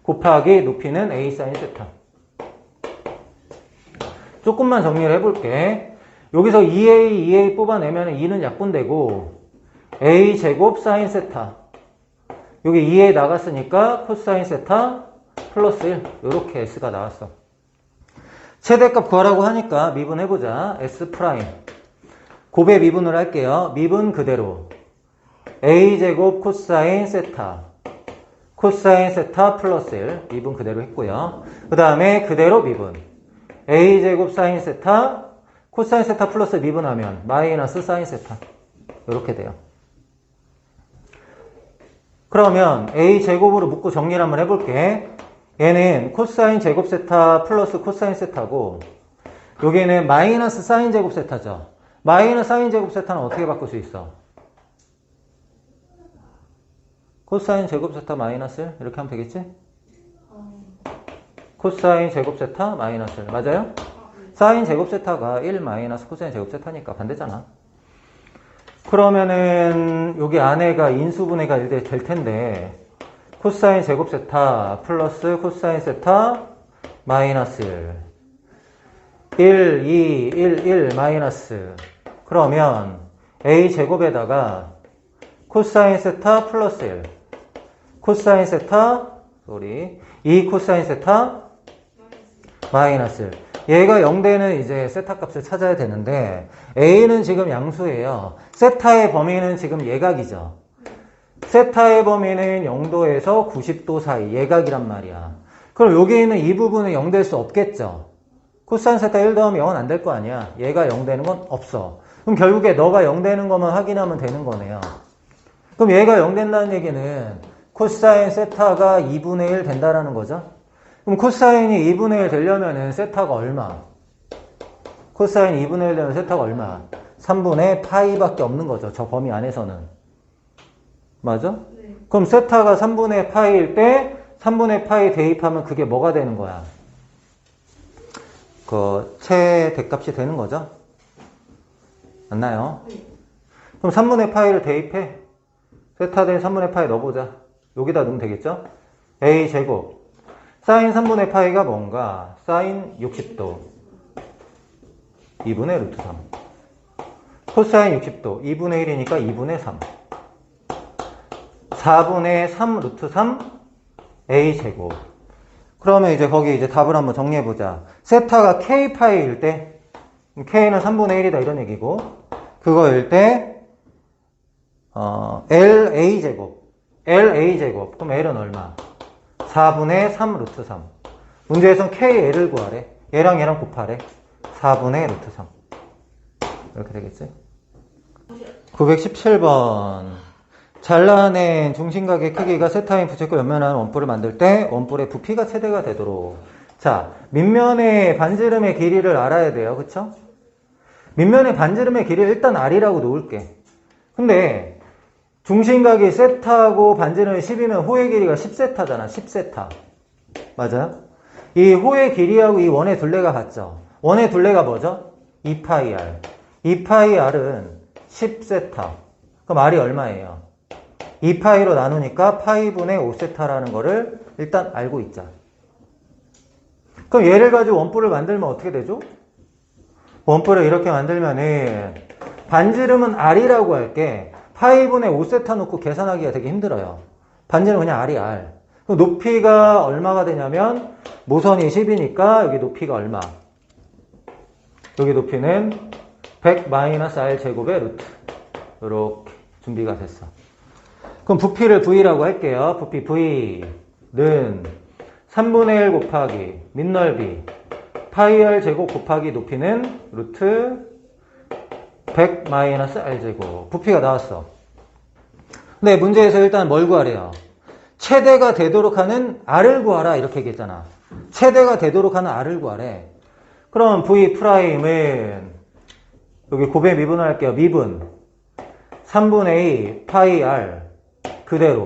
곱하기 높이는 A 사인 세타. 조금만 정리를 해볼게. 여기서 2A 뽑아내면 2는 약분되고 A 제곱 사인 세타. 여기 2A 나갔으니까 코사인 세타 플러스 1. 이렇게 S가 나왔어. 최대값 구하라고 하니까 미분해보자. S 프라임. 곱의 미분을 할게요. 미분 그대로. A 제곱 코사인 세타 코사인 세타 플러스 1 미분 그대로 했고요. 그 다음에 그대로 미분 a제곱 사인 세타 코사인 세타 플러스 미분하면 마이너스 사인 세타 이렇게 돼요. 그러면 a제곱으로 묶고 정리를 한번 해볼게. 얘는 코사인 제곱 세타 플러스 코사인 세타고 여기는 마이너스 사인 제곱 세타죠. 마이너스 사인 제곱 세타는 어떻게 바꿀 수 있어? 코사인 제곱 세타 마이너스 1 이렇게 하면 되겠지? 코사인 제곱 세타 마이너스 1 맞아요? 사인 제곱 세타가 1 마이너스 코사인 제곱 세타니까 반대잖아. 그러면은 여기 안에가 인수분해가 될 텐데 코사인 제곱 세타 플러스 코사인 세타 마이너스 1 2 1 마이너스 그러면 a 제곱에다가 코사인 세타 플러스 1 코사인 세타 2 코사인 세타 마이너스 1 얘가 0되는 이제 세타 값을 찾아야 되는데 a는 지금 양수예요. 세타의 범위는 지금 예각이죠. 세타의 범위는 0도에서 90도 사이 예각이란 말이야. 그럼 여기 있는 이 부분은 0 될 수 없겠죠. 코사인 세타 1 더하면 0은 안 될 거 아니야. 얘가 0 되는 건 없어. 그럼 결국에 너가 0 되는 것만 확인하면 되는 거네요. 그럼 얘가 0 된다는 얘기는 코사인 세타가 2분의 1 된다라는 거죠. 그럼 코사인이 2분의 1 되려면은 세타가 얼마? 코사인 2분의 1 되면 세타가 얼마? 3분의 파이밖에 없는 거죠. 저 범위 안에서는. 맞아? 네. 그럼 세타가 3분의 파이일 때 3분의 파이 대입하면 그게 뭐가 되는 거야? 그 최대값이 되는 거죠? 맞나요? 네. 그럼 3분의 파이를 대입해. 세타 된 3분의 파이 넣어보자. 여기다 넣으면 되겠죠? a 제곱 사인 3분의 파이가 뭔가? 사인 60도 2분의 루트 3 코사인 60도 2분의 1이니까 2분의 3 4분의 3 루트 3 a 제곱 그러면 이제 거기 이제 답을 한번 정리해보자. 세타가 k파이일 때 k는 3분의 1이다 이런 얘기고 그거일 때 LA 제곱 그럼 L은 얼마? 4분의 3 루트 3 문제에선 KL을 구하래. 얘랑 얘랑 곱하래. 4분의 루트 3 이렇게 되겠지? 917번 잘라낸 중심각의 크기가 세타인 부채꼴 옆면한 원뿔을 만들 때 원뿔의 부피가 최대가 되도록 자 밑면의 반지름의 길이를 알아야 돼요. 그쵸? 밑면의 반지름의 길이를 일단 R이라고 놓을게. 근데 중심각이 세타고 반지름이 10이면 호의 길이가 10세타잖아. 10세타. 맞아요? 이 호의 길이하고 이 원의 둘레가 같죠? 원의 둘레가 뭐죠? 2파이 R. 2파이 R은 10세타. 그럼 R이 얼마예요? 2파이로 나누니까 파이분의 5세타라는 거를 일단 알고 있자. 그럼 얘를 가지고 원뿔을 만들면 어떻게 되죠? 원뿔을 이렇게 만들면은 반지름은 R이라고 할게. 파이분의 5세타 놓고 계산하기가 되게 힘들어요. 반지름 그냥 R이 R. 그럼 높이가 얼마가 되냐면 모선이 10이니까 여기 높이가 얼마? 여기 높이는 100-R 제곱의 루트. 이렇게 준비가 됐어. 그럼 부피를 V라고 할게요. 부피 V는 3분의 1 곱하기 밑넓이 파이 R 제곱 곱하기 높이는 루트 100-R 제곱. 부피가 나왔어. 근데 문제에서 일단 뭘 구하래요? 최대가 되도록 하는 R을 구하라 이렇게 얘기했잖아. 최대가 되도록 하는 R을 구하래. 그럼 V'은 여기 곱에 미분을 할게요. 미분 3분의 2 파이 R 그대로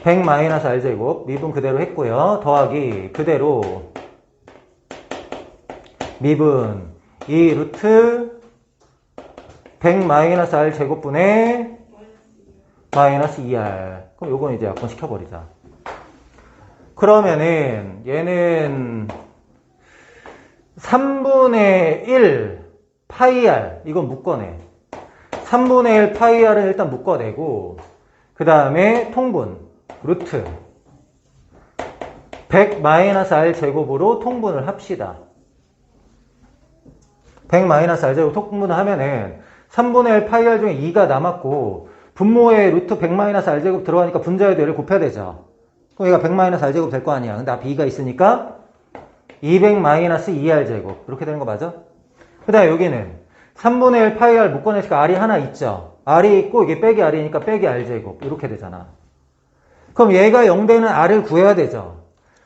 100-R 제곱 미분 그대로 했고요. 더하기 그대로 미분 2 루트 100-R 제곱분의 마이너스 2R. 그럼 요건 이제 약분 시켜버리자. 그러면은 얘는 3분의 1 파이 R 이건 묶어내. 3분의 1 파이 R은 일단 묶어내고 그 다음에 통분 루트 100-R 제곱으로 통분을 합시다. 100-R 제곱 통분을 하면은 3분의 1 파이 R 중에 2가 남았고 분모에 루트 100-r제곱 들어가니까 분자에도 얘를 곱해야 되죠. 그럼 얘가 100-r제곱 될 거 아니야. 근데 b가 있으니까 200-2r제곱. 이렇게 되는 거 맞아? 그 다음에 여기는 3분의 1 파이 r 묶어내니까 r이 하나 있죠. r이 있고 이게 빼기 r이니까 빼기 r제곱. 이렇게 되잖아. 그럼 얘가 0되는 r을 구해야 되죠.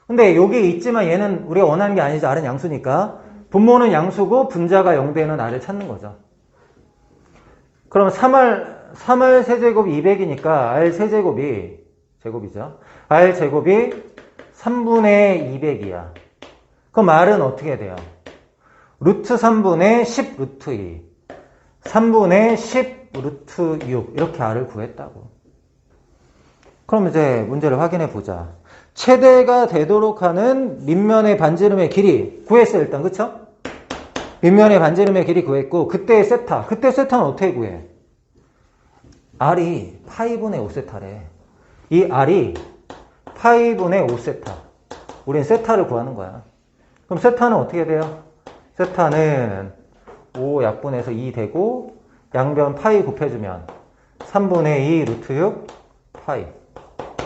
근데 여기 있지만 얘는 우리가 원하는 게 아니죠. r은 양수니까. 분모는 양수고 분자가 0되는 r을 찾는 거죠. 그럼 3r 세제곱이 200이니까 r 세제곱이 제곱이죠. r 제곱이 3분의 200이야. 그럼 r은 어떻게 돼요? 루트 3분의 10 루트 2 3분의 10 루트 6 이렇게 r을 구했다고. 그럼 이제 문제를 확인해 보자. 최대가 되도록 하는 밑면의 반지름의 길이 구했어요. 일단 그쵸? 밑면의 반지름의 길이 구했고 그때의 세타. 그때 세타는 어떻게 구해? r이 파이분의 5세타래. 이 r이 파이분의 5세타. 우린 세타를 구하는 거야. 그럼 세타는 어떻게 돼요? 세타는 5 약분해서 2 되고 양변 파이 곱해주면 3분의 2 루트 6 파이.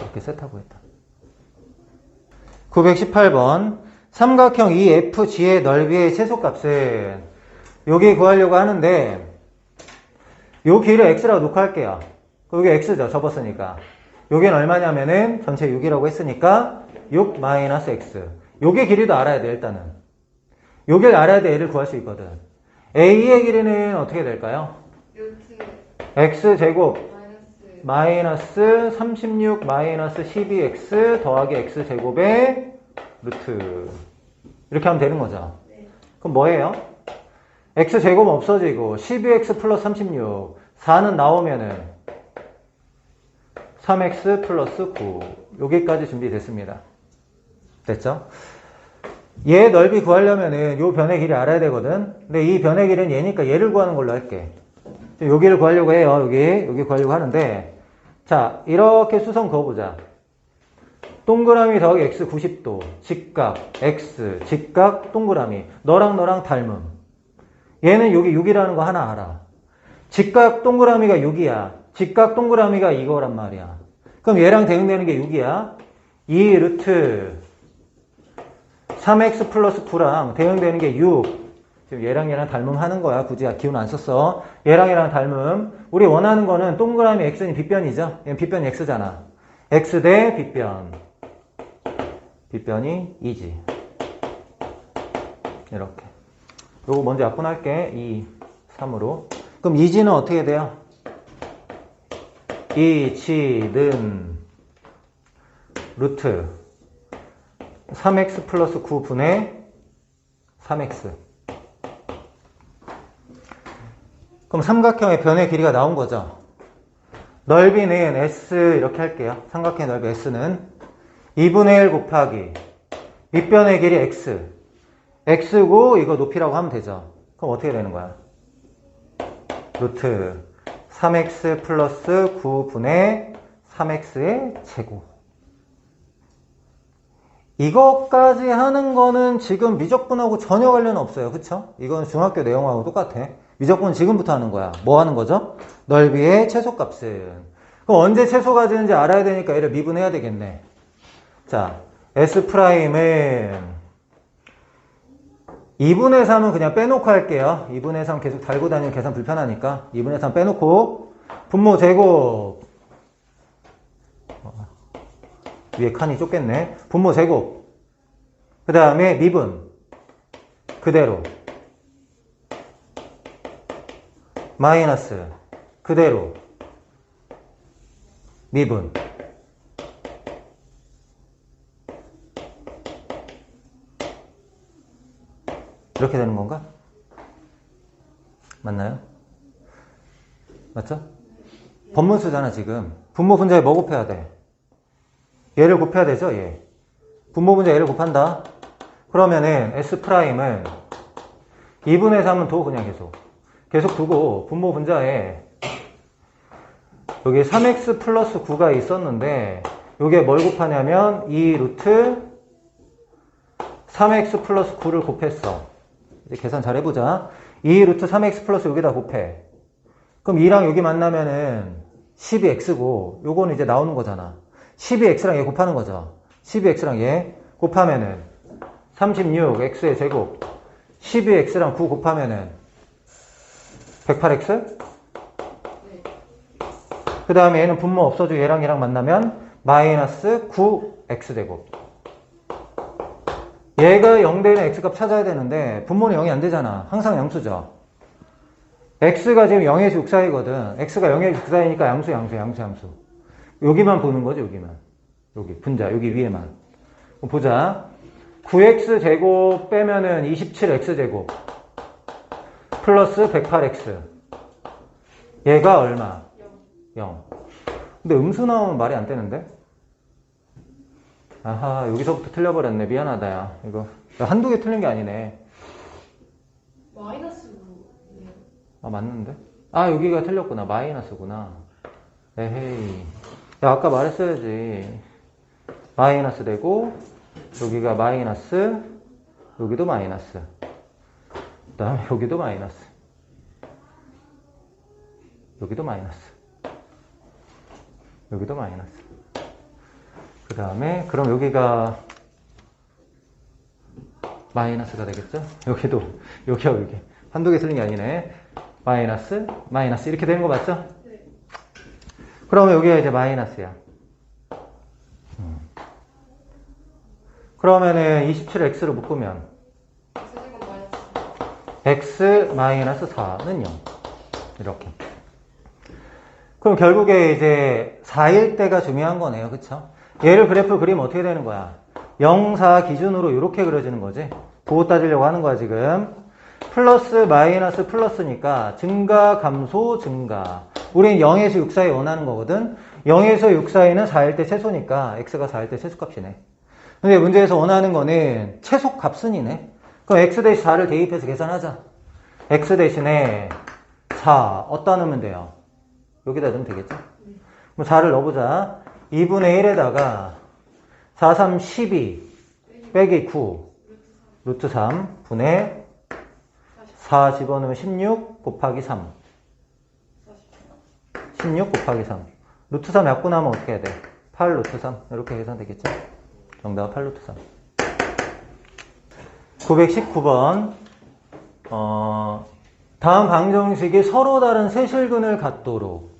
이렇게 세타 구했다. 918번 삼각형 EFG의 넓이의 최소값은 여기 구하려고 하는데 요 길을 x라고 놓고 할게요. 여기 x죠. 접었으니까. 여기는 얼마냐면은 전체 6이라고 했으니까 6 마이너스 x. 요게 길이도 알아야 돼. 일단은. 요길 알아야 돼. 얘를 구할 수 있거든. a의 길이는 어떻게 될까요? x제곱 마이너스 36 마이너스 12x 더하기 x제곱의 루트. 이렇게 하면 되는 거죠. 그럼 뭐예요? x제곱 없어지고 12x 플러스 36 4는 나오면은 3x 플러스 9 여기까지 준비됐습니다. 됐죠? 얘 넓이 구하려면은 요 변의 길이 알아야 되거든. 근데 이 변의 길이는 얘니까 얘를 구하는 걸로 할게. 여기를 구하려고 해요. 여기 구하려고 하는데 자 이렇게 수성 그어보자. 동그라미 더하기 x 90도 직각 x 직각 동그라미 너랑 너랑 닮음. 얘는 여기 6이라는 거 하나 알아. 직각 동그라미가 6이야. 직각 동그라미가 이거란 말이야. 그럼 얘랑 대응되는 게 6이야. 2 루트 3x 플러스 9랑 대응되는 게 6. 지금 얘랑 닮음 하는 거야. 굳이 기운 안 썼어. 얘랑 닮음. 우리 원하는 거는 동그라미 x는 빗변이죠. 얘는 빗변이 x잖아. x 대 빗변. 빗변이 2지. 이렇게. 요거 먼저 약분할게. 2, 3으로. 그럼 2지는 어떻게 돼요? 2지는 루트 3x 플러스 9분의 3x. 그럼 삼각형의 변의 길이가 나온 거죠. 넓이는 S 이렇게 할게요. 삼각형의 넓이 S는 2분의 1 곱하기 밑변의 길이 X. X고 이거 높이라고 하면 되죠. 그럼 어떻게 되는 거야? 루트 3x 플러스 9분의 3x의 제곱. 이것까지 하는 거는 지금 미적분하고 전혀 관련 없어요. 그쵸? 이건 중학교 내용하고 똑같아. 미적분 지금부터 하는 거야. 뭐 하는 거죠? 넓이의 최소값은. 그럼 언제 최소가 되는지 알아야 되니까 얘를 미분해야 되겠네. 자, S'은 2분의 3은 그냥 빼놓고 할게요. 2분의 3 계속 달고 다니면 계산 불편하니까 2분의 3 빼놓고 분모 제곱 위에 칸이 좁겠네. 분모 제곱 그 다음에 미분 그대로 마이너스 그대로 미분 이렇게 되는 건가? 맞나요? 맞죠? 번문수잖아 지금. 분모 분자에 뭐 곱해야 돼? 얘를 곱해야 되죠? 얘. 분모 분자 얘를 곱한다. 그러면은 S'은 2분의 3은 도 그냥 계속 두고 분모 분자에 여기 3x 플러스 9가 있었는데 요게 뭘 곱하냐면 2 루트 3x 플러스 9를 곱했어. 이제 계산 잘 해보자. 2 루트 3x 플러스 여기다 곱해. 그럼 2랑 여기 만나면은 12x고 요거는 이제 나오는 거잖아. 12x랑 얘 곱하는 거죠. 12x랑 얘 곱하면은 36x의 제곱 12x랑 9 곱하면은 108x? 그 다음에 얘는 분모 없어지고 얘랑 얘랑 만나면 마이너스 9x제곱. 얘가 0 되는 x값 찾아야 되는데 분모는 0이 안 되잖아. 항상 양수죠. x가 지금 0에서 6 사이거든. x가 0에서 6 사이니까 양수. 여기만 보는 거죠. 여기만. 여기 분자 여기 위에만. 보자. 9x제곱 빼면은 27x제곱 플러스 108x. 얘가 얼마? 0. 근데 음수 나오면 말이 안 되는데? 아하, 여기서부터 틀려버렸네. 미안하다, 야. 이거. 한두 개 틀린 게 아니네.
마이너스로.
아, 맞는데? 아, 여기가 틀렸구나. 마이너스구나. 에헤이. 야, 아까 말했어야지. 마이너스 되고, 여기가 마이너스, 여기도 마이너스. 그 다음에 여기도 마이너스. 여기도 마이너스. 여기도 마이너스. 그 다음에 그럼 여기가 마이너스가 되겠죠? 여기도 여기와 여기 한두 개 틀린 게 아니네. 마이너스 마이너스 이렇게 되는 거 맞죠?
네.
그러면 여기가 이제 마이너스야. 그러면은 27x로 묶으면 x 마이너스 4는 0 이렇게. 그럼 결국에 이제 4일 때가 중요한 거네요. 그쵸? 얘를 그래프 그리면 어떻게 되는 거야? 0, 4 기준으로 이렇게 그려지는 거지. 그거 따지려고 하는 거야 지금. 플러스 마이너스 플러스니까 증가 감소 증가. 우린 0에서 6 사이 원하는 거거든. 0에서 6 사이는 4일 때 최소니까 x가 4일 때 최소값이네. 근데 문제에서 원하는 거는 최소값순이네. 그럼 x 대신 4를 대입해서 계산하자. x 대신에 4 어디다 넣으면 돼요? 여기다 넣으면 되겠죠? 그럼 4를 넣어보자. 2분의 1에다가 4, 3, 12 빼기 9 루트 3 분의 4 집어넣으면 16 곱하기 3 16 곱하기 3 루트 3 약분하면 어떻게 해야 돼? 8 루트 3 이렇게 계산되겠죠? 정답은 8 루트 3. 919번 다음 방정식이 서로 다른 세실근을 갖도록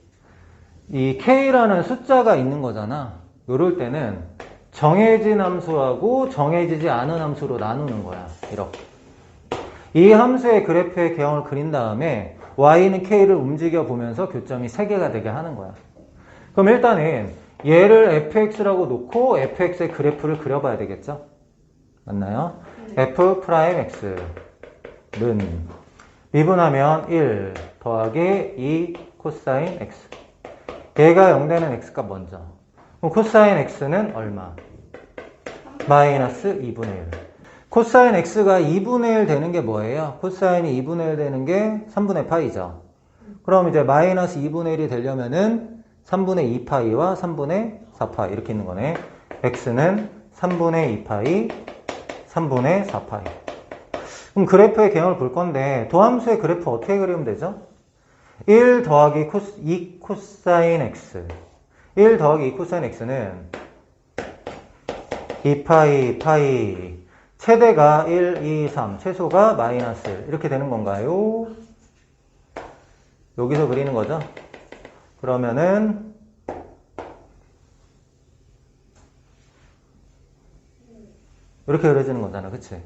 이 k라는 숫자가 있는 거잖아. 이럴 때는 정해진 함수하고 정해지지 않은 함수로 나누는 거야. 이렇게. 이 함수의 그래프의 개형을 그린 다음에 y는 k를 움직여 보면서 교점이 3개가 되게 하는 거야. 그럼 일단은 얘를 fx라고 놓고 fx의 그래프를 그려봐야 되겠죠? 맞나요? f'x는 미분하면 1 더하기 2 코사인 x. 얘가 0 되는 x값 먼저. 그럼 코사인 x는 얼마? 마이너스 2분의 1. 코사인 x가 2분의 1 되는 게 뭐예요? 코사인이 2분의 1 되는 게 3분의 파이죠. 그럼 이제 마이너스 2분의 1이 되려면은 3분의 2파이와 3분의 4파이 이렇게 있는 거네. x는 3분의 2파이, 3분의 4파이. 그럼 그래프의 개형을 볼 건데 도함수의 그래프 어떻게 그리면 되죠? 1 더하기 2 코사인 x. 1 더하기 2 코사인 x는 2파이 파이 최대가 1, 2, 3 최소가 마이너스 1 이렇게 되는 건가요? 여기서 그리는 거죠? 그러면은 이렇게 그려지는 거잖아. 그치?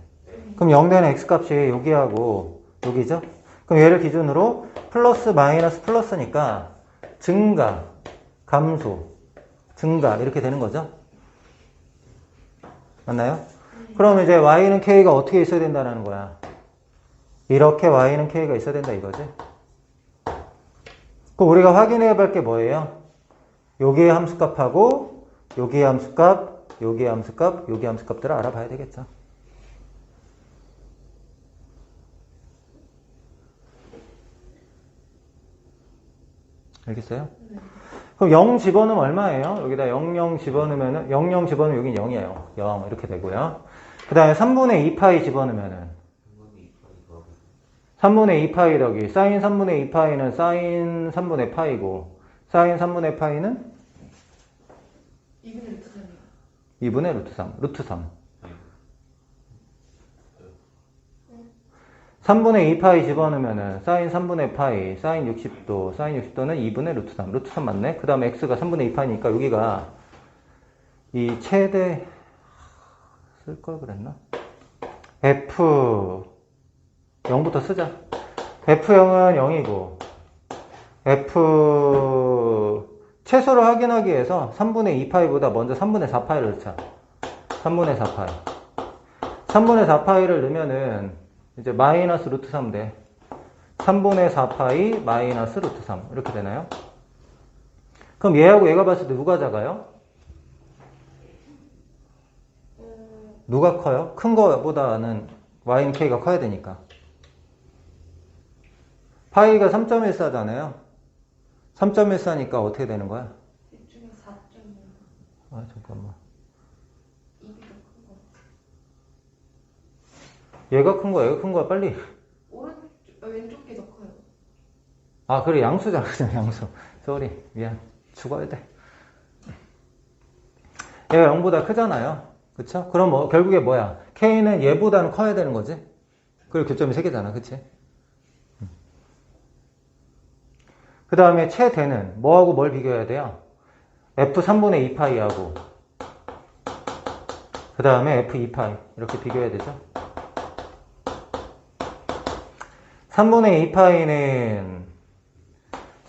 그럼 0 되는 x값이 여기하고 여기죠? 그럼 얘를 기준으로 플러스 마이너스 플러스니까 증가, 감소, 증가 이렇게 되는 거죠? 맞나요? 그럼 이제 y는 k가 어떻게 있어야 된다는 거야? 이렇게 y는 k가 있어야 된다 이거지? 그럼 우리가 확인해야 할 게 뭐예요? 여기의 함수값하고 여기의 함수값, 여기의 함수값, 여기의 함수값들을 알아봐야 되겠죠? 알겠어요? 네. 그럼 0 집어넣으면 얼마예요? 여기다 0, 집어넣으면은 0, 집어넣으면 여긴 0이에요. 0 이렇게 되고요. 그 다음에 3분의 2파이 집어넣으면은 3분의 2파이 더하기 사인 3분의 2파이는 사인 3분의 파이고 사인 3분의 파이는
2분의 루트 3이요.
2분의 루트 3. 루트 3. 3분의 2파이 집어넣으면은 사인 3분의 파이, 사인 60도, 사인 60도는 2분의 루트 3. 루트 3 맞네? 그 다음에 x가 3분의 2파이니까 여기가 이 최대 쓸 걸 그랬나? f 0부터 쓰자. f0은 0이고 f 최소를 확인하기 위해서 3분의 2파이보다 먼저 3분의 4파이를 넣자. 3분의 4파이. 3분의 4파이를 넣으면은 이제 마이너스 루트 3 돼. 3분의 4파이 마이너스 루트 3 이렇게 되나요? 그럼 얘하고 얘가 봤을 때 누가 작아요? 누가 커요? 큰 거보다는 y는 k가 커야 되니까. 파이가 3.14잖아요. 3.14니까 어떻게 되는 거야?
이 중에 4.5.
아, 잠깐만.
2이 더 큰 거.
얘가 큰 거야, 얘가 큰 거야, 빨리.
왼쪽 게 더 커요.
아, 그래, 양수잖아, 그냥 양수. 쏘리, 미안. 죽어야 돼. 얘가 0보다 크잖아요. 그쵸? 그럼 뭐, 결국에 뭐야? K는 얘보다는 커야 되는 거지? 그리고 교점이 3개잖아, 그치? 그 다음에 최대는 뭐하고 뭘 비교해야 돼요? F3분의 2파이하고 그 다음에 F2파이 이렇게 비교해야 되죠? 3분의 2파이는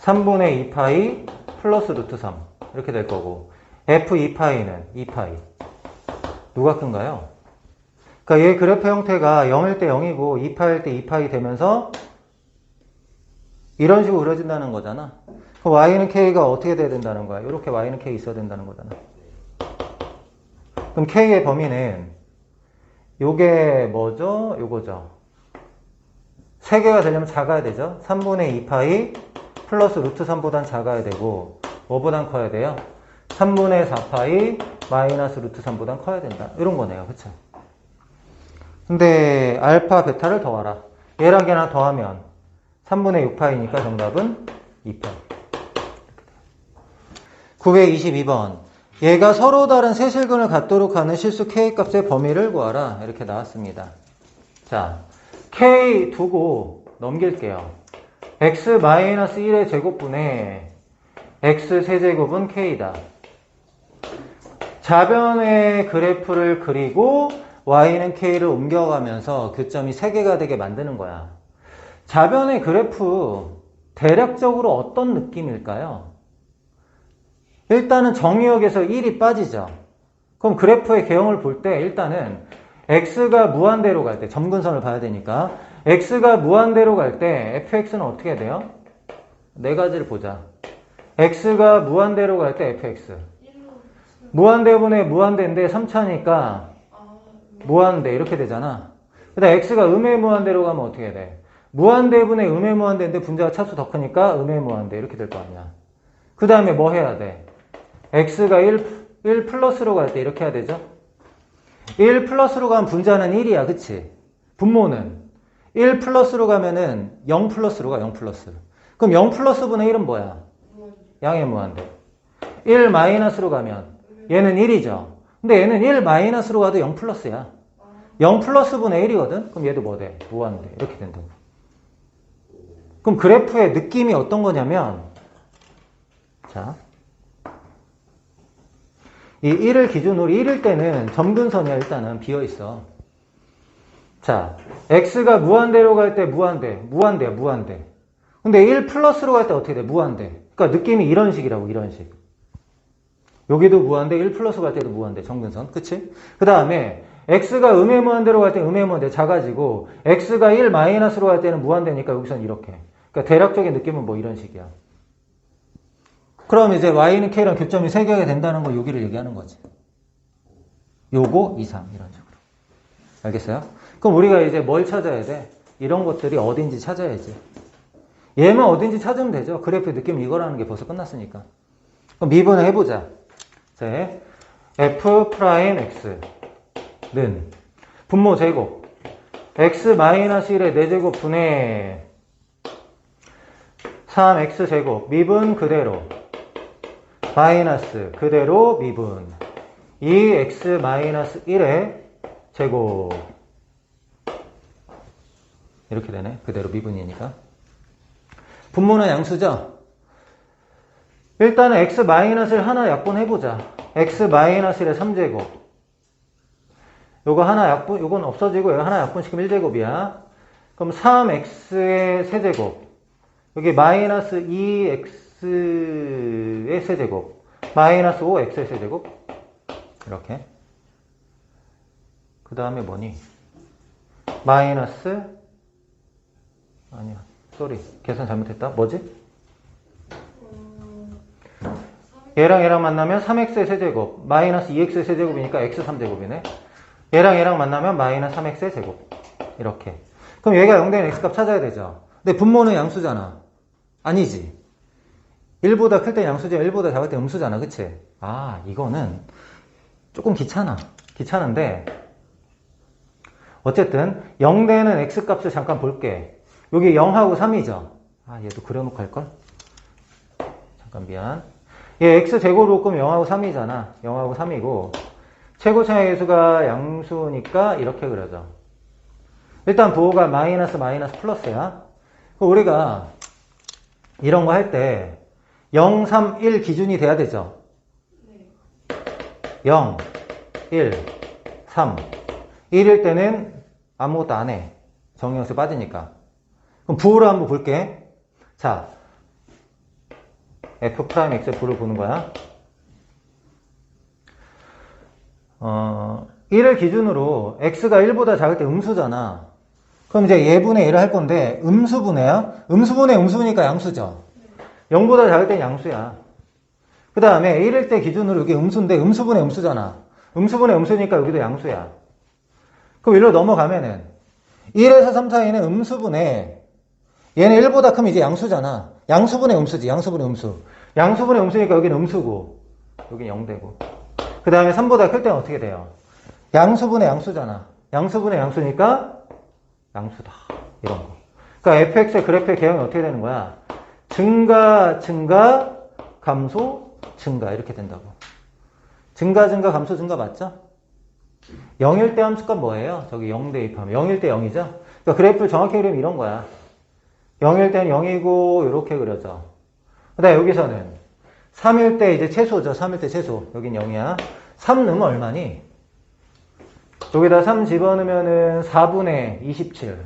3분의 2파이 플러스 루트 3 이렇게 될 거고 F2파이는 2파이 누가 큰가요? 그러니까 얘 그래프 형태가 0일 때 0이고 2파일 때 2파이 되면서 이런 식으로 그려진다는 거잖아. 그럼 y는 k가 어떻게 돼야 된다는 거야? 이렇게 y는 k 있어야 된다는 거잖아. 그럼 k의 범위는 요게 뭐죠? 요거죠. 3개가 되려면 작아야 되죠. 3분의 2파이 플러스 루트 3보단 작아야 되고 뭐보단 커야 돼요? 3분의 4파이 마이너스 루트 3보단 커야 된다. 이런 거네요. 그쵸? 근데 알파, 베타를 더하라. 얘랑 걔랑 더하면 3분의 6파이니까 정답은 2파이. 922번. 얘가 서로 다른 세실근을 갖도록 하는 실수 K값의 범위를 구하라. 이렇게 나왔습니다. 자, K 두고 넘길게요. X-1의 제곱분의 X 세제곱은 K다. 좌변의 그래프를 그리고 Y는 K를 옮겨가면서 교점이 3개가 되게 만드는 거야. 좌변의 그래프 대략적으로 어떤 느낌일까요? 일단은 정의역에서 1이 빠지죠. 그럼 그래프의 개형을 볼 때 일단은 x가 무한대로 갈 때 점근선을 봐야 되니까 x가 무한대로 갈 때 fx는 어떻게 돼요? 네 가지를 보자. x가 무한대로 갈 때 fx 무한대분의 무한대인데 3차니까 무한대 이렇게 되잖아. 그 다음 x가 음의 무한대로 가면 어떻게 돼? 무한대분의 음의 무한대인데 분자가 차수 더 크니까 음의 무한대 이렇게 될 거 아니야. 그 다음에 뭐 해야 돼? x가 1 플러스로 갈 때 이렇게 해야 되죠? 1 플러스로 가면 분자는 1이야. 그치? 분모는 1 플러스로 가면은 0 플러스로 가. 0 플러스. 그럼 0 플러스 분의 1은 뭐야? 양의 무한대. 1 마이너스로 가면 얘는 1이죠. 근데 얘는 1 마이너스로 가도 0 플러스야. 0 플러스 분의 1이거든? 그럼 얘도 뭐 돼? 무한대. 이렇게 된다고. 그럼 그래프의 느낌이 어떤 거냐면, 자, 이 1을 기준으로 1일 때는 점근선이야. 일단은 비어있어. 자, x가 무한대로 갈 때 무한대야, 무한대. 근데 1 플러스로 갈 때 어떻게 돼? 무한대. 그러니까 느낌이 이런 식이라고, 이런 식. 여기도 무한대, 1 플러스 갈 때도 무한대, 점근선. 그치? 그 다음에 x가 음의 무한대로 갈 때 음의 무한대 작아지고 x가 1 마이너스로 갈 때는 무한대니까 여기서는 이렇게. 그러니까 대략적인 느낌은 뭐 이런 식이야. 그럼 이제 y는 k랑 교점이 3개가 된다는 거 여기를 얘기하는 거지. 요거 이상 이런 식으로. 알겠어요? 그럼 우리가 이제 뭘 찾아야 돼? 이런 것들이 어딘지 찾아야지. 얘만 어딘지 찾으면 되죠. 그래프의 느낌이 이거라는 게 벌써 끝났으니까. 그럼 미분을 해보자. 자, f'x는 분모 제곱 x-1의 4제곱 분의 3x제곱 미분 그대로 마이너스 그대로 미분 2x 마이너스 1의 제곱 이렇게 되네. 그대로 미분이니까. 분모는 양수죠. 일단은 x 마이너스를 하나 약분해보자. x 마이너스 1의 3제곱. 요거 하나 약분, 요건 없어지고 여기 하나 약분시키면 1제곱이야. 그럼 3x의 세제곱. 여기 마이너스 2x의 세제곱. 마이너스 5x의 세제곱. 이렇게. 그 다음에 뭐니? 마이너스, 아니야. 쏘리. 계산 잘못했다. 뭐지? 얘랑 얘랑 만나면 3x의 세제곱. 마이너스 2x의 세제곱이니까 x 3제곱이네. 얘랑 얘랑 만나면 마이너스 3x의 제곱. 이렇게. 그럼 얘가 0되는 x값 찾아야 되죠. 근데 분모는 양수잖아. 아니지. 1보다 클 때 양수지 1보다 작을 때 음수잖아. 그치? 아, 이거는 조금 귀찮아. 귀찮은데 어쨌든 0되는 x값을 잠깐 볼게. 여기 0하고 3이죠. 아, 얘도 그려놓고 할걸? 잠깐 미안. 얘 x제곱으로 끄면 0하고 3이잖아. 0하고 3이고 최고차의 계수가 양수니까 이렇게 그려져. 일단 부호가 마이너스 마이너스 플러스야. 우리가 이런 거 할 때 0, 3, 1 기준이 돼야 되죠.
네.
0, 1, 3. 1일 때는 아무것도 안 해. 정의역수 빠지니까. 그럼 부호를 한번 볼게. 자, f'x의 부호를 보는 거야. 1을 기준으로 x가 1보다 작을 때 음수잖아. 그럼 이제 예분의 얘를 할 건데 음수분해야? 음수분해 음수니까 양수죠. 0보다 작을 땐 양수야. 그 다음에 1일 때 기준으로 여기 음수인데 음수분해 음수잖아. 음수분해 음수니까 여기도 양수야. 그럼 일로 넘어가면은 1에서 3 사이는 음수분해 얘는 1보다 크면 이제 양수잖아. 양수분해 음수지. 양수분해 음수. 양수분해 음수니까 여기는 음수고 여기는 0되고 그 다음에 3보다 클 때는 어떻게 돼요? 양수분의 양수잖아. 양수분의 양수니까 양수다. 이런 거. 그러니까 fx의 그래프의 개형이 어떻게 되는 거야? 증가, 증가, 감소, 증가 이렇게 된다고. 증가, 증가, 감소, 증가 맞죠? 0일 때 함수값 뭐예요? 저기 0 대입하면 0일 때 0이죠? 그러니까 그래프를 정확히 그리면 이런 거야. 0일 때는 0이고 이렇게 그려져. 그 다음에 여기서는 3일 때 이제 최소죠. 3일 때 최소. 여긴 0이야. 3 넣으면 얼마니? 여기다 3 집어넣으면은 4분의 27.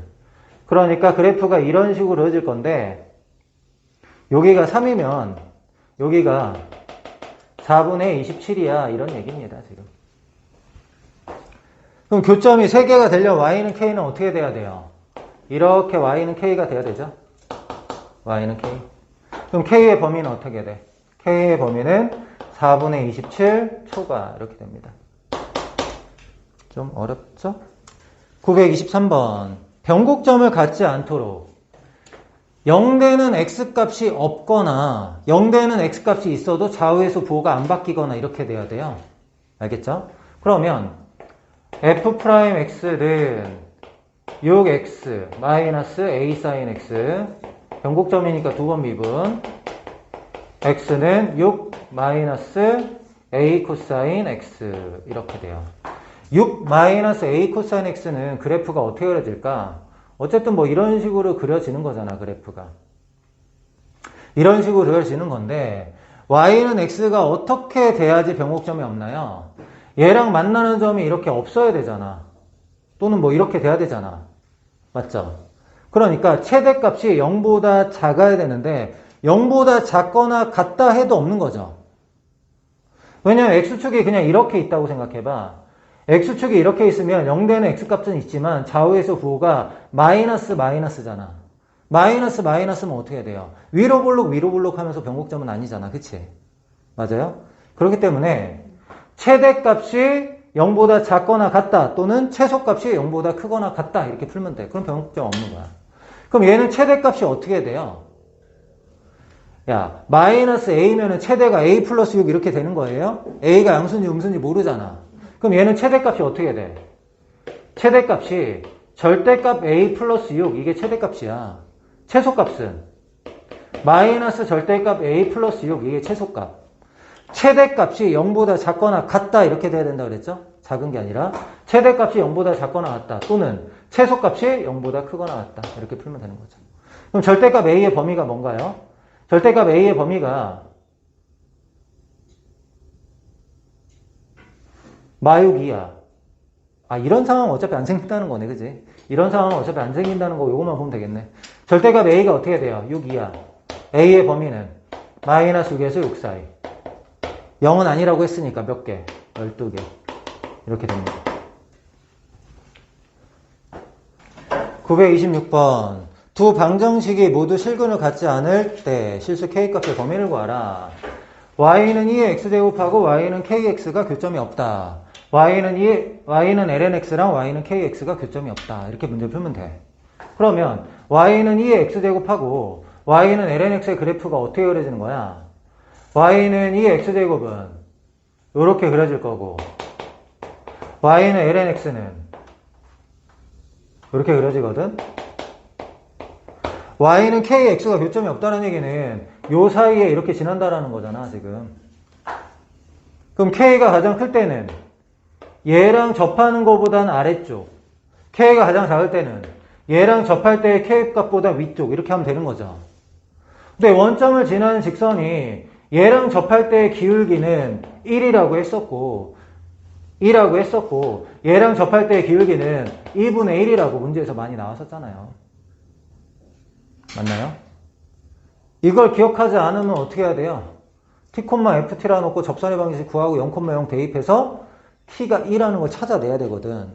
그러니까 그래프가 이런 식으로 그려질 건데, 여기가 3이면, 여기가 4분의 27이야. 이런 얘기입니다, 지금. 그럼 교점이 3개가 되려면 y는 k는 어떻게 돼야 돼요? 이렇게 y는 k가 돼야 되죠? y는 k. 그럼 k의 범위는 어떻게 돼? k의 범위는 4분의 27 초과 이렇게 됩니다. 좀 어렵죠? 923번. 변곡점을 갖지 않도록 0되는 x값이 없거나 0되는 x값이 있어도 좌우에서 부호가 안 바뀌거나 이렇게 돼야 돼요. 알겠죠? 그러면 f'x는 6x 마이너스 a sin x 변곡점이니까 2번 미분 x는 6 마이너스 a 코사인 x 이렇게 돼요. 6 마이너스 a 코사인 x는 그래프가 어떻게 그려질까? 어쨌든 뭐 이런 식으로 그려지는 거잖아, 그래프가. 이런 식으로 그려지는 건데 y는 x가 어떻게 돼야지 변곡점이 없나요? 얘랑 만나는 점이 이렇게 없어야 되잖아. 또는 뭐 이렇게 돼야 되잖아. 맞죠? 그러니까 최대값이 0보다 작아야 되는데 0보다 작거나 같다 해도 없는 거죠. 왜냐면 x축이 그냥 이렇게 있다고 생각해봐. x축이 이렇게 있으면 0되는 x값은 있지만 좌우에서 부호가 마이너스 마이너스잖아. 마이너스 마이너스면 어떻게 돼요? 위로 볼록 하면서 변곡점은 아니잖아. 그치? 맞아요? 그렇기 때문에 최대값이 0보다 작거나 같다 또는 최소값이 0보다 크거나 같다 이렇게 풀면 돼. 그럼 변곡점 없는 거야. 그럼 얘는 최대값이 어떻게 돼요? 야, 마이너스 a면은 최대가 a 플러스 6 이렇게 되는 거예요? a가 양수인지 음수인지 모르잖아. 그럼 얘는 최대값이 어떻게 돼? 최대값이 절대값 a 플러스 6 이게 최대값이야. 최소값은 마이너스 절대값 a 플러스 6 이게 최소값. 최대값이 0보다 작거나 같다 이렇게 돼야 된다 그랬죠? 작은 게 아니라 최대값이 0보다 작거나 같다 또는 최소값이 0보다 크거나 같다 이렇게 풀면 되는 거죠. 그럼 절대값 A의 범위가 뭔가요? 절대값 A의 범위가 마육 2야. 이런 상황은 어차피 안 생긴다는 거네, 그지? 이런 상황은 어차피 안 생긴다는 거 요것만 보면 되겠네. 절대값 A가 어떻게 돼요? 6 2야. A의 범위는 마이너스 6에서 6 사이. 0은 아니라고 했으니까 몇 개? 12개. 이렇게 됩니다. 926번. 두 방정식이 모두 실근을 갖지 않을 때 실수 K값의 범위를 구하라. Y는 2의 X제곱하고 Y는 KX가 교점이 없다. Y는 lnX랑 Y는 KX가 교점이 없다. 이렇게 문제 풀면 돼. 그러면 Y는 2의 X제곱하고 Y는 lnX의 그래프가 어떻게 그려지는 거야? Y는 2의 X제곱은 이렇게 그려질 거고 Y는 lnX는 이렇게 그려지거든? Y는 KX가 교점이 없다는 얘기는 요 사이에 이렇게 지난다라는 거잖아, 지금. 그럼 K가 가장 클 때는 얘랑 접하는 것보다는 아래쪽. K가 가장 작을 때는 얘랑 접할 때의 K 값보다 위쪽. 이렇게 하면 되는 거죠. 근데 원점을 지나는 직선이 얘랑 접할 때의 기울기는 1이라고 했었고 얘랑 접할 때의 기울기는 2분의 1이라고 문제에서 많이 나왔었잖아요. 맞나요? 이걸 기억하지 않으면 어떻게 해야 돼요? t,ft라 놓고 접선의 방식 구하고 0,0 대입해서 t가 2라는 걸 찾아내야 되거든.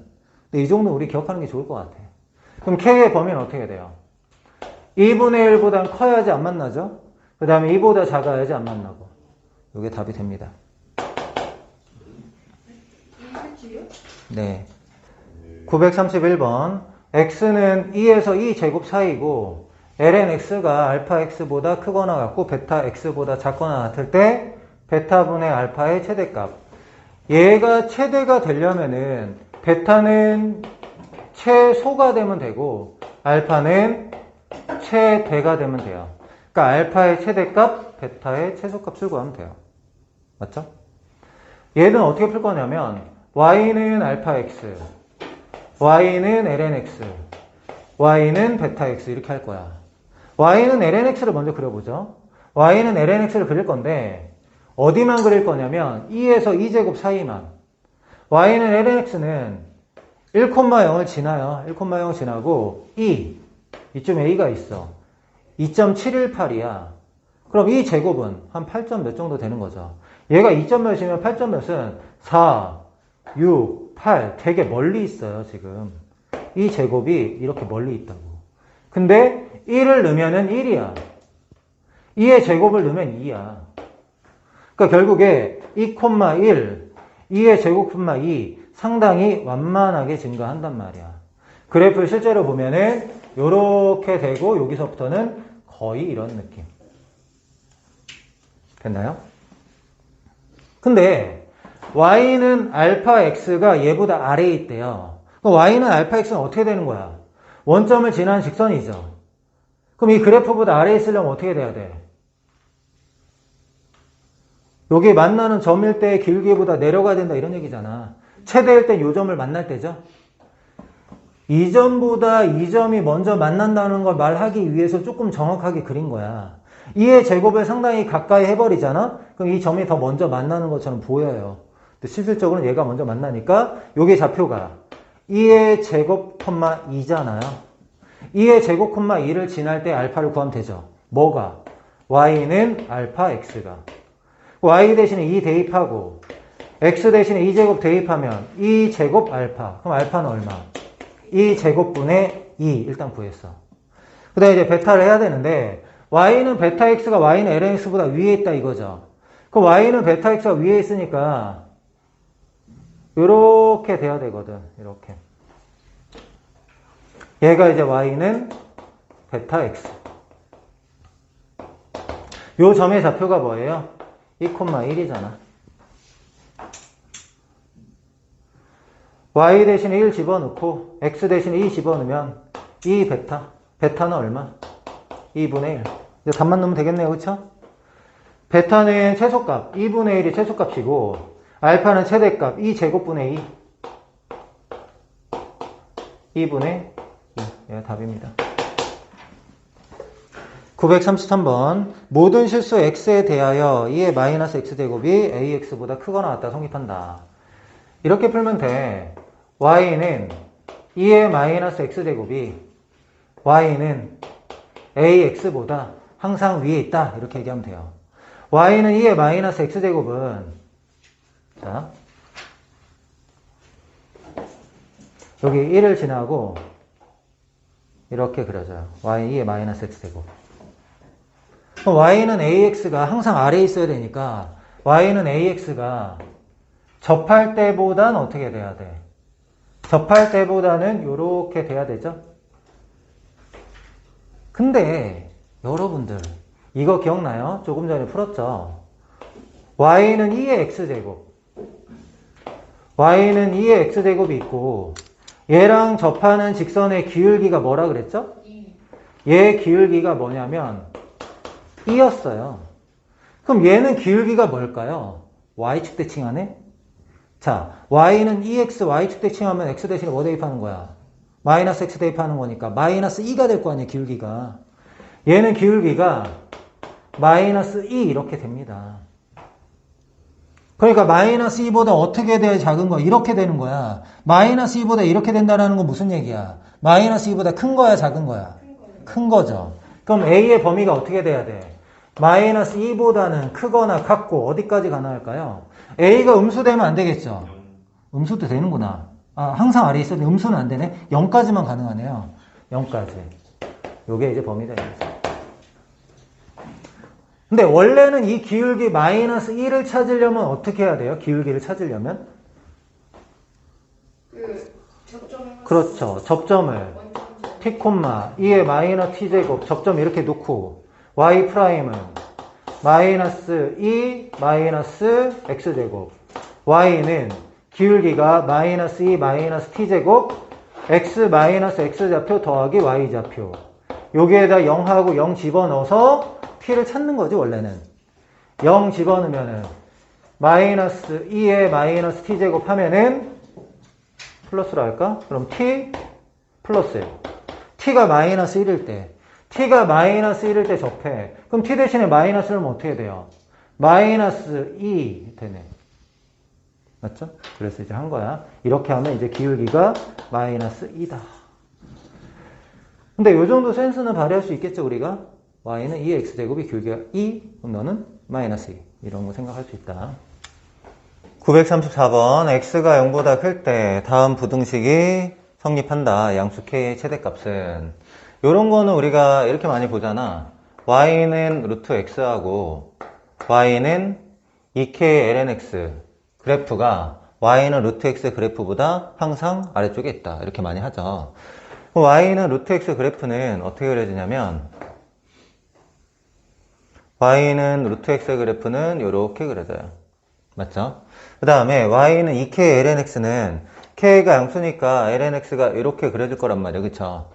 근데 이 정도 우리 기억하는 게 좋을 것 같아. 그럼 k의 범위는 어떻게 돼요? 2분의 1보단 커야지 안 만나죠? 그 다음에 2보다 작아야지 안 만나고. 이게 답이 됩니다. 네. 931번. x는 2에서 2제곱 사이고 lnx가 알파 x보다 크거나 같고 베타 x보다 작거나 같을 때 베타분의 알파의 최대값. 얘가 최대가 되려면은 베타는 최소가 되면 되고 알파는 최대가 되면 돼요. 그러니까 알파의 최대값, 베타의 최소값을 구하면 돼요. 맞죠? 얘는 어떻게 풀 거냐면 y는 알파 x, y는 lnx, y는 베타 x 이렇게 할 거야. y는 lnx를 먼저 그려보죠. y는 lnx를 그릴 건데 어디만 그릴 거냐면 2에서 2제곱 사이만. y는 lnx는 1,0을 지나요. 1,0 지나고 2. 이쯤 a가 있어. 2.718이야. 그럼 이 제곱은 한 8점 몇 정도 되는 거죠. 얘가 2점 몇이면 8점 몇은 4, 6, 8 되게 멀리 있어요, 지금. 이 제곱이 이렇게 멀리 있다고. 근데 1을 넣으면은 1이야. 2의 제곱을 넣으면 2야. 그러니까 결국에 2,1, 2의 제곱, 2 상당히 완만하게 증가한단 말이야. 그래프를 실제로 보면은 요렇게 되고 여기서부터는 거의 이런 느낌. 됐나요? 근데 y는 알파 x가 얘보다 아래에 있대요. 그럼 y는 알파 x는 어떻게 되는 거야? 원점을 지나는 직선이죠. 그럼 이 그래프보다 아래에 있으려면 어떻게 돼야 돼? 여기 만나는 점일 때의 기울기보다 내려가야 된다 이런 얘기잖아. 최대일 땐 요 점을 만날 때죠. 이 점보다 이 점이 먼저 만난다는 걸 말하기 위해서 조금 정확하게 그린 거야. 2의 제곱을 상당히 가까이 해버리잖아? 그럼 이 점이 더 먼저 만나는 것처럼 보여요. 근데 실질적으로는 얘가 먼저 만나니까 요게 좌표가 2의 제곱, 2잖아요. 2의 제곱, 2를 지날 때 알파를 구하면 되죠. 뭐가? y는 알파 x가. y 대신에 2 대입하고 x 대신에 2제곱 대입하면 2제곱 알파. 그럼 알파는 얼마? 2제곱분의 2 일단 구했어. 그 다음에 이제 베타를 해야 되는데 y는 베타 x가 y는 lnx보다 위에 있다 이거죠. 그럼 y는 베타 x가 위에 있으니까 이렇게 돼야 되거든. 이렇게. 얘가 이제 y는 베타 x. 요 점의 좌표가 뭐예요? 2,1이잖아. y 대신에 1 집어넣고 x 대신에 2 집어넣으면 2 베타. 베타는 얼마? 2분의 1. 이제 답만 넣으면 되겠네요. 그쵸? 베타는 최소값 2분의 1이 최소값이고 알파는 최대값 2제곱분의 2분의 2. 얘가 답입니다. 933번 모든 실수 x에 대하여 2의 마이너스 x제곱이 ax보다 크거나 같다 성립한다. 이렇게 풀면 돼. y는 2의 마이너스 x제곱이 y는 ax보다 항상 위에 있다. 이렇게 얘기하면 돼요. y는 2의 마이너스 x제곱은 자 여기 1을 지나고 이렇게 그려져요. y는 2의 마이너스 x제곱. y는 ax가 항상 아래에 있어야 되니까 y는 ax가 접할 때보단 어떻게 돼야 돼? 접할 때보다는 이렇게 돼야 되죠? 근데 여러분들 이거 기억나요? 조금 전에 풀었죠? y는 2의 x제곱 y는 2의 x제곱이 있고 얘랑 접하는 직선의 기울기가 뭐라 그랬죠? 얘 기울기가 뭐냐면 2였어요. 그럼 얘는 기울기가 뭘까요? y축 대칭하네? 자, y는 2x y축 대칭하면 x 대신에 뭐 대입하는 거야? 마이너스 x 대입하는 거니까 마이너스 2가 될 거 아니에요, 기울기가. 얘는 기울기가 마이너스 2 이렇게 됩니다. 그러니까 마이너스 2보다 어떻게 돼야 작은 거야? 이렇게 되는 거야. 마이너스 2보다 이렇게 된다는 건 무슨 얘기야? 마이너스 2보다 큰 거야, 작은 거야? 큰 거죠. 그럼 A의 범위가 어떻게 돼야 돼? 마이너스 2보다는 크거나 같고 어디까지 가능할까요? A가 음수되면 안 되겠죠? 음수도 되는구나. 아, 항상 아래에 있어도 음수는 안 되네? 0까지만 가능하네요. 0까지. 요게 이제 범위다. 근데 원래는 이 기울기 마이너스 1을 찾으려면 어떻게 해야 돼요? 기울기를 찾으려면? 그렇죠. 접점을 t, 2의 마이너스 t제곱 접점 이렇게 놓고 y 프라임은 마이너스 2 마이너스 x제곱 y는 기울기가 마이너스 2 마이너스 t제곱 x 마이너스 x좌표 더하기 y좌표 여기에다 0하고 0 집어넣어서 t를 찾는 거지 원래는 0 집어넣으면은 마이너스 2의 마이너스 t제곱 하면은 플러스로 할까? 그럼 t 플러스 t가 마이너스 1일 때 t가 마이너스 1일 때 접해. 그럼 t 대신에 마이너스를 하면 어떻게 돼요? 마이너스 2 되네. 맞죠? 그래서 이제 한 거야. 이렇게 하면 이제 기울기가 마이너스 2다. 근데 요 정도 센스는 발휘할 수 있겠죠, 우리가? y는 2x제곱이 기울기가 2, 그럼 너는 마이너스 2. 이런 거 생각할 수 있다. 934번 x가 0보다 클 때 다음 부등식이 성립한다. 양수 k의 최대값은 요런 거는 우리가 이렇게 많이 보잖아. y는 루트 x하고 y는 2k ln x 그래프가 y는 루트 x 그래프보다 항상 아래쪽에 있다. 이렇게 많이 하죠. y는 루트 x 그래프는 어떻게 그려지냐면 y는 루트 x 그래프는 이렇게 그려져요. 맞죠? 그 다음에 y는 2k ln x는 k가 양수니까 ln x가 이렇게 그려질 거란 말이에요. 그쵸?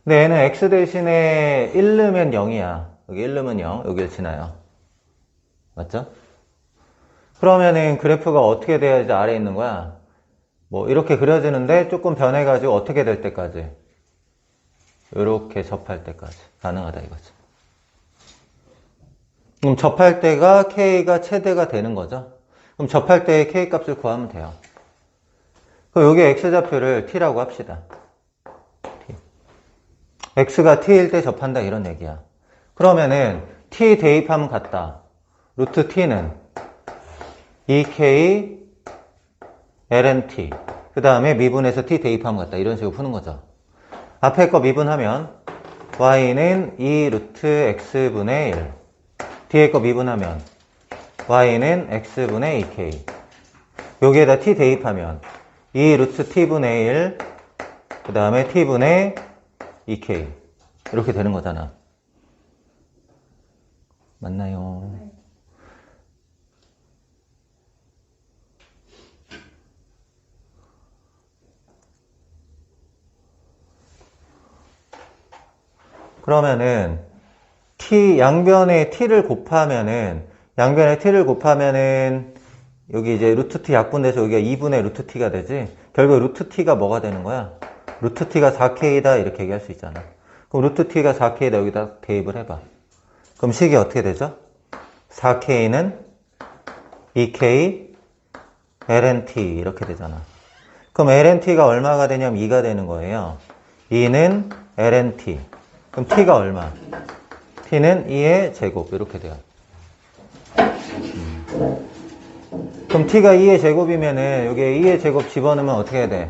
근데 얘는 x 대신에 1 넣으면 0이야. 여기 1 넣으면 0, 여기를 지나요. 맞죠? 그러면은 그래프가 어떻게 돼야지 아래에 있는 거야? 뭐 이렇게 그려지는데 조금 변해가지고 어떻게 될 때까지? 이렇게 접할 때까지 가능하다 이거죠. 그럼 접할 때가 k가 최대가 되는 거죠. 그럼 접할 때의 k 값을 구하면 돼요. 그럼 여기 x좌표를 t라고 합시다. t. x가 t일 때 접한다 이런 얘기야. 그러면은 t 대입하면 같다. 루트 t는 2k ln t 그 다음에 미분해서 t 대입하면 같다. 이런 식으로 푸는 거죠. 앞에 거 미분하면 y는 2 루트 x분의 1 뒤에 거 미분하면 y는 x분의 2k 여기에다 t 대입하면 2 루트 t분의 1 그 다음에 t분의 2k 이렇게 되는 거잖아. 맞나요? 네. 그러면은 t 양변에 t를 곱하면은 양변에 t를 곱하면은 여기 이제 루트 t 약분돼서 여기가 2분의 루트 t가 되지. 결국 루트 t가 뭐가 되는 거야? 루트 t가 4k다 이렇게 얘기할 수 있잖아. 그럼 루트 t가 4k다 여기다 대입을 해봐. 그럼 식이 어떻게 되죠? 4k는 2k ln t 이렇게 되잖아. 그럼 ln t가 얼마가 되냐면 2가 되는 거예요. 2는 ln t. 그럼 t가 얼마? t는 2의 제곱 이렇게 돼요. 그럼 t가 2의 제곱이면은 여기에 2의 제곱 집어넣으면 어떻게 해야 돼?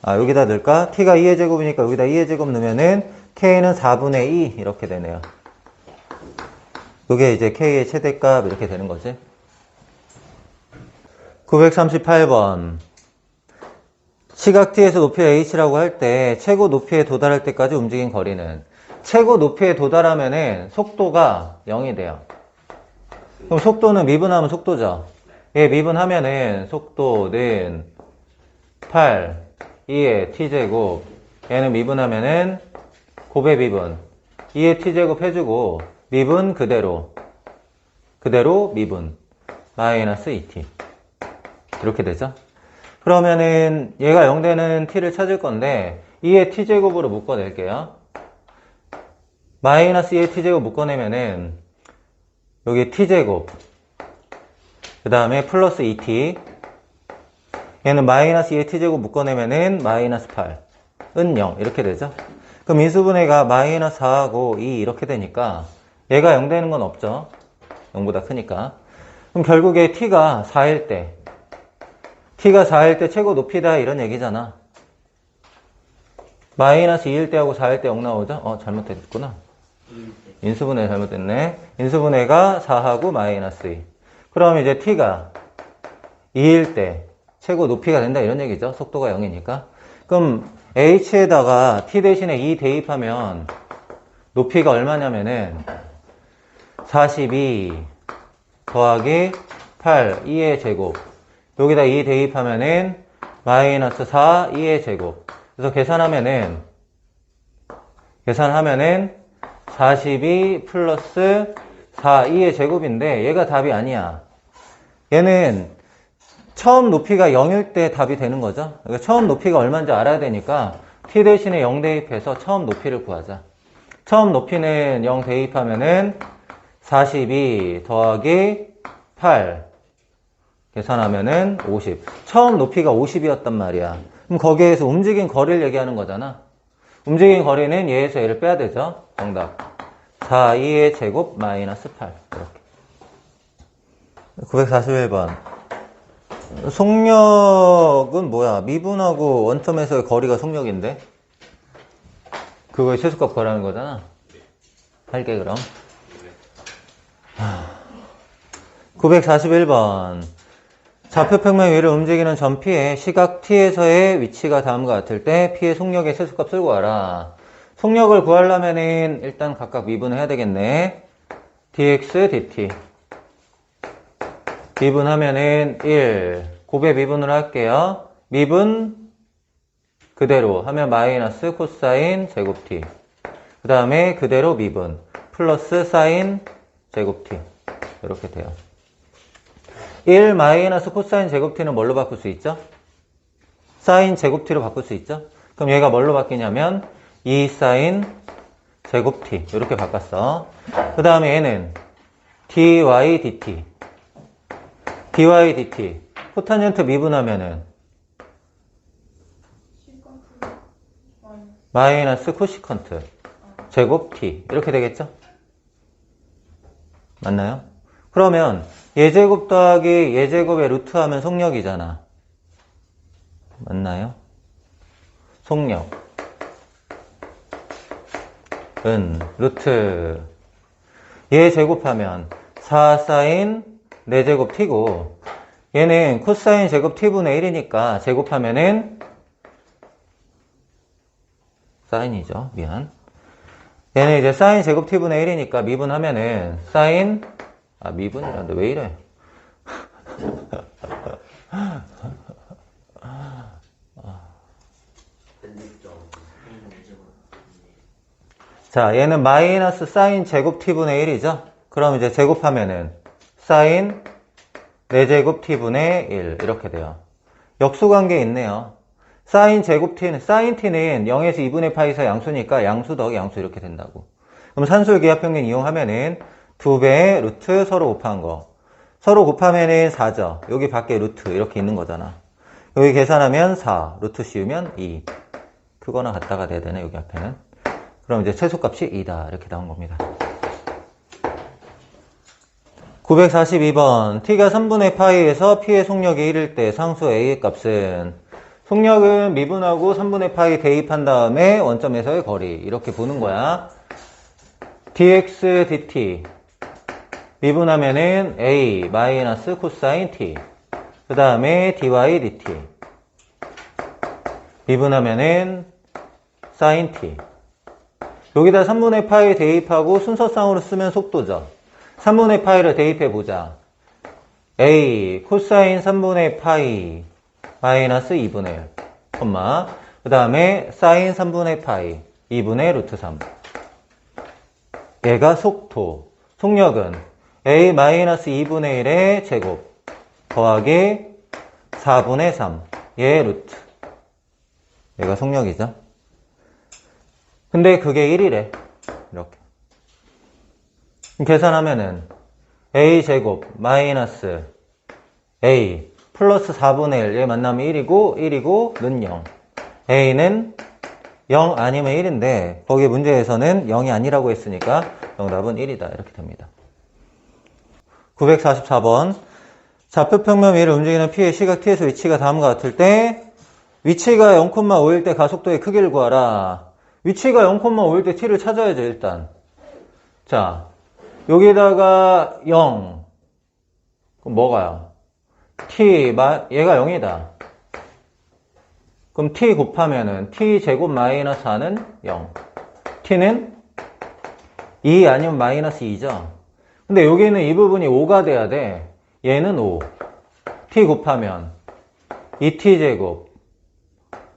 아, 여기다 넣을까? t가 2의 제곱이니까 여기다 2의 제곱 넣으면은 k는 4분의 2 이렇게 되네요. 이게 이제 k의 최대값 이렇게 되는 거지. 938번. 시각 t에서 높이 h라고 할 때 최고 높이에 도달할 때까지 움직인 거리는, 최고 높이에 도달하면은 속도가 0이 돼요. 그럼 속도는 미분하면 속도죠. 예, 미분하면은 속도는 8, 2의 t제곱, 얘는 미분하면은 곱의 미분, 2의 t제곱 해주고 미분 그대로 미분 마이너스 2t 이렇게 되죠. 그러면은 얘가 0 되는 t를 찾을 건데 2의 t제곱으로 묶어낼게요. 마이너스 2의 t제곱 묶어내면은 여기 t제곱 그 다음에 플러스 2t, 얘는 마이너스 2의 t제곱 묶어내면은 마이너스 8은 0 이렇게 되죠. 그럼 인수분해가 마이너스 4하고 2 이렇게 되니까 얘가 0 되는 건 없죠. 0보다 크니까. 그럼 결국에 t가 4일 때 최고 높이다 이런 얘기잖아. 마이너스 2일 때하고 4일 때 0 나오죠? 잘못됐구나. 인수분해 잘못됐네. 인수분해가 4하고 마이너스 2. 그럼 이제 t가 2일 때 최고 높이가 된다 이런 얘기죠. 속도가 0이니까. 그럼 h에다가 t 대신에 2 대입하면 높이가 얼마냐면은 42 더하기 8 2의 제곱, 여기다 2 대입하면은 마이너스 4 2의 제곱. 그래서 계산하면은 42 플러스 4 2의 제곱인데 얘가 답이 아니야. 얘는 처음 높이가 0일 때 답이 되는 거죠. 그러니까 처음 높이가 얼마인지 알아야 되니까 t 대신에 0 대입해서 처음 높이를 구하자. 처음 높이는 0 대입하면은 42 더하기 8 계산하면은 50. 처음 높이가 50이었단 말이야. 그럼 거기에서 움직인 거리를 얘기하는 거잖아. 움직인 거리는 얘에서 얘를 빼야 되죠. 정답. 4, 2의 제곱 마이너스 8. 이렇게. 941번. 속력은 뭐야? 미분하고 원점에서의 거리가 속력인데? 그거의 최소값 구하라는 거잖아. 할게, 그럼. 941번. 좌표평면 위를 움직이는 점 P의 시각 T에서의 위치가 다음과 같을 때 P의 속력의 최소값을 구하라. 속력을 구하려면은 일단 각각 미분을 해야 되겠네. dx, dt. 미분하면은 1. 곱의 미분을 할게요. 미분 그대로 하면 마이너스 코사인 제곱 t. 그 다음에 그대로 미분 플러스 사인 제곱 t. 이렇게 돼요. 1 마이너스 코사인 제곱 t는 뭘로 바꿀 수 있죠? 사인 제곱 t로 바꿀 수 있죠? 그럼 얘가 뭘로 바뀌냐면 2 사인 제곱 t 이렇게 바꿨어. 그 다음에 얘는 dy dt. dy dt. 코탄젠트 미분하면은 마이너스 코시컨트 제곱 t 이렇게 되겠죠? 맞나요? 그러면 예제곱 더하기 예제곱의 루트 하면 속력이잖아. 맞나요? 속력은 루트 예제곱하면 4 사인 4제곱 t고 얘는 코사인 제곱 t분의 1이니까 제곱하면은 사인이죠. 미안. 얘는 이제 사인 제곱 t분의 1이니까 미분하면은 사인 미분이란데 왜 이래? 자, 얘는 마이너스 사인 제곱 t분의 1이죠? 그럼 이제 제곱하면은 사인 4제곱 t분의 1 이렇게 돼요. 역수관계 있네요. 사인 제곱 t는, 사인 t는 0에서 2분의 파이에서 양수니까 양수 더하기 양수 이렇게 된다고. 그럼 산술 기하평균 이용하면은 2배의 루트 서로 곱한 거. 서로 곱하면은 4죠. 여기 밖에 루트 이렇게 있는 거잖아. 여기 계산하면 4, 루트 씌우면 2. 크거나 같다가 돼야 되네, 여기 앞에는. 그럼 이제 최소값이 2다. 이렇게 나온 겁니다. 942번. t가 3분의 파이에서 p의 속력이 1일 때 상수 a의 값은, 속력은 미분하고 3분의 파이 대입한 다음에 원점에서의 거리. 이렇게 보는 거야. dx dt. 미분하면은 a 마이너스 코사인 t. 그 다음에 dy dt. 미분하면은 사인 t. 여기다 3분의 파이 대입하고 순서상으로 쓰면 속도죠. 3분의 파이를 대입해보자. a 코사인 3분의 파이 마이너스 2분의 1, 콤마. 그 다음에 사인 3분의 파이 2분의 루트 3. 얘가 속도. 속력은 a 마이너스 2분의 1의 제곱 더하기 4분의 3. 얘의 루트. 얘가 속력이죠. 근데 그게 1이래. 이렇게. 계산하면은 a 제곱 마이너스 a 플러스 4분의 1. 얘 만나면 1이고 는 0. a는 0 아니면 1인데 거기 문제에서는 0이 아니라고 했으니까 정답은 1이다. 이렇게 됩니다. 944번. 좌표평면 위를 움직이는 P의 시각 T에서 위치가 다음과 같을 때 위치가 0,5일 때 가속도의 크기를 구하라. 위치가 0,5일 때 T를 찾아야죠, 일단. 자, 여기다가 0. 그럼 뭐가요? T, 얘가 0이다. 그럼 T 곱하면은 T 제곱 마이너스 4는 0. T는 2 아니면 마이너스 2죠. 근데 여기는 이 부분이 5가 돼야 돼. 얘는 5. T 곱하면 2T 제곱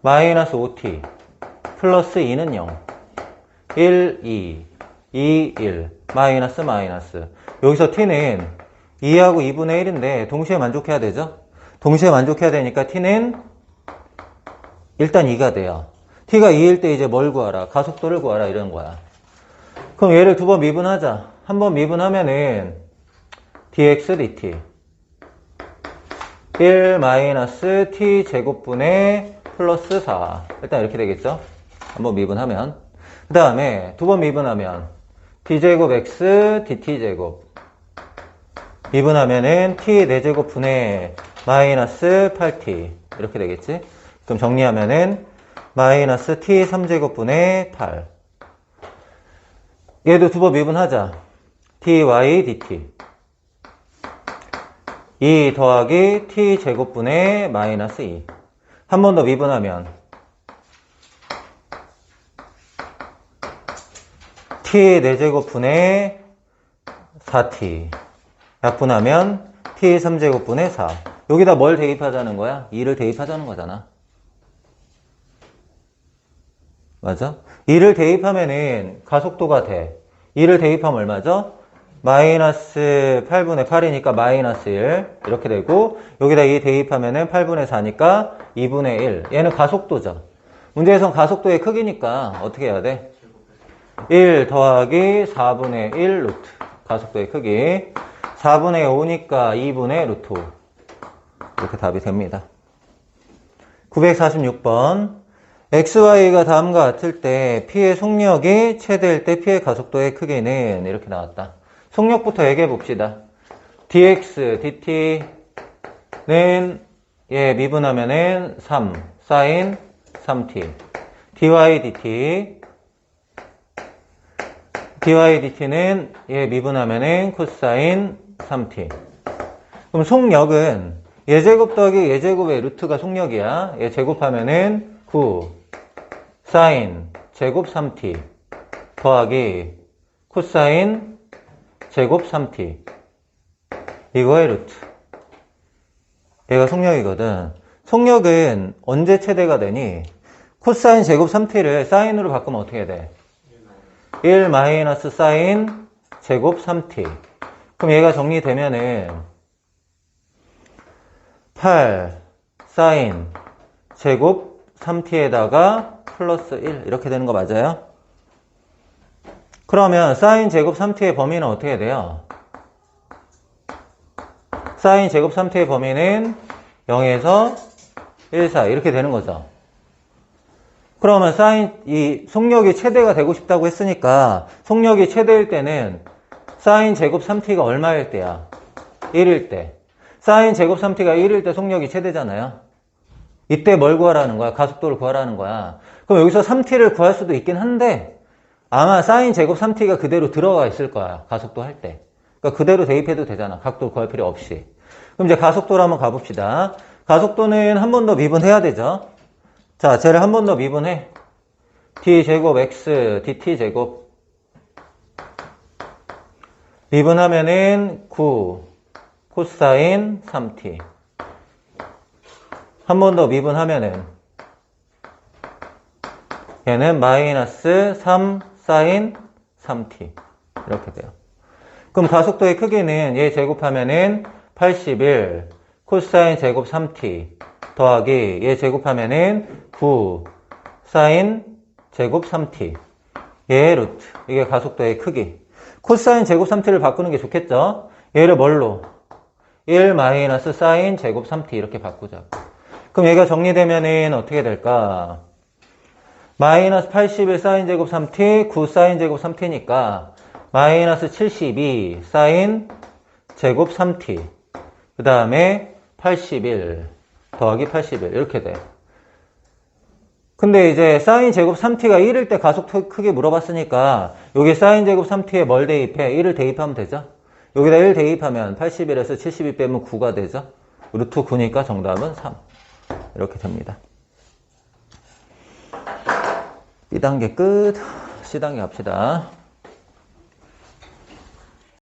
마이너스 5T 플러스 2는 0. 1, 2, 2, 1 마이너스 마이너스. 여기서 T는 2하고 2분의 1인데 동시에 만족해야 되죠? 동시에 만족해야 되니까 T는 일단 2가 돼요. T가 2일 때 이제 뭘 구하라? 가속도를 구하라 이런 거야. 그럼 얘를 두 번 미분하자. 한 번 미분하면은 dx dt 1 마이너스 t 제곱분의 플러스 4. 일단 이렇게 되겠죠? 한 번 미분하면. 그 다음에 두 번 미분하면 d제곱 x dt제곱 미분하면은 t 4제곱분의 마이너스 8t 이렇게 되겠지? 그럼 정리하면은 마이너스 t 3제곱분의 8. 얘도 두 번 미분하자. dy dt 2 더하기 t 제곱분의 마이너스 2. 한 번 더 미분하면 t 4제곱분의 4t 약분하면 t 3제곱분의 4. 여기다 뭘 대입하자는 거야? 2를 대입하자는 거잖아. 맞아? 2를 대입하면은 가속도가 돼. 2를 대입하면 얼마죠? 마이너스 8분의 8이니까 마이너스 1 이렇게 되고 여기다 2 대입하면은 8분의 4니까 2분의 1. 얘는 가속도죠. 문제에선 가속도의 크기니까 어떻게 해야 돼? 1 더하기 4분의 1 루트. 가속도의 크기 4분의 5니까 2분의 루트 5. 이렇게 답이 됩니다. 946번. XY가 다음과 같을 때 P의 속력이 최대일 때 P의 가속도의 크기는 이렇게 나왔다. 속력부터 얘기해 봅시다. dx dt는 예 미분하면은 3 sin 3t dy dt는 예 미분하면은 코사인 3t. 그럼 속력은 예제곱 더하기 예제곱의 루트가 속력이야. 얘 제곱하면은 9 사인 제곱 3t 더하기 코사인 제곱 3t 이거의 루트. 얘가 속력이거든. 속력은 언제 최대가 되니? 코사인 제곱 3t를 사인으로 바꾸면 어떻게 돼? 1 마이너스 사인 제곱 3t. 그럼 얘가 정리되면은 8 사인 제곱 3t에다가 플러스 1 이렇게 되는 거 맞아요? 그러면 사인 제곱 3t의 범위는 어떻게 돼요? 사인 제곱 3t의 범위는 0에서 1, 4 이렇게 되는 거죠. 그러면 이 속력이 최대가 되고 싶다고 했으니까 속력이 최대일 때는 사인 제곱 3t가 얼마일 때야? 1일 때. 사인 제곱 3t가 1일 때 속력이 최대잖아요. 이때 뭘 구하라는 거야? 가속도를 구하라는 거야. 그럼 여기서 3t를 구할 수도 있긴 한데 아마 사인 제곱 3t가 그대로 들어가 있을 거야. 가속도 할 때. 그러니까 그대로 대입해도 되잖아. 각도 구할 필요 없이. 그럼 이제 가속도로 한번 가봅시다. 가속도는 한 번 더 미분해야 되죠. 자, 쟤를 한 번 더 미분해. d제곱 x dt제곱 미분하면은 9 코사인 3t. 한 번 더 미분하면은 얘는 마이너스 3 사인 3t 이렇게 돼요. 그럼 가속도의 크기는 얘 제곱하면은 81 코사인 제곱 3t 더하기 얘 제곱하면은 9 사인 제곱 3t 얘 루트. 이게 가속도의 크기. 코사인 제곱 3t를 바꾸는 게 좋겠죠? 얘를 뭘로? 1 마이너스 사인 제곱 3t 이렇게 바꾸자고. 그럼 얘가 정리되면은 어떻게 될까? 마이너스 81 사인 제곱 3t 9 사인 제곱 3t니까 마이너스 72 사인 제곱 3t 그 다음에 81 더하기 81 이렇게 돼. 근데 이제 사인 제곱 3t가 1일 때 가속도 크기 물어봤으니까 여기 사인 제곱 3t에 뭘 대입해? 1을 대입하면 되죠? 여기다 1 대입하면 81에서 72 빼면 9가 되죠? 루트 9니까 정답은 3 이렇게 됩니다. B단계 끝. C단계 갑시다.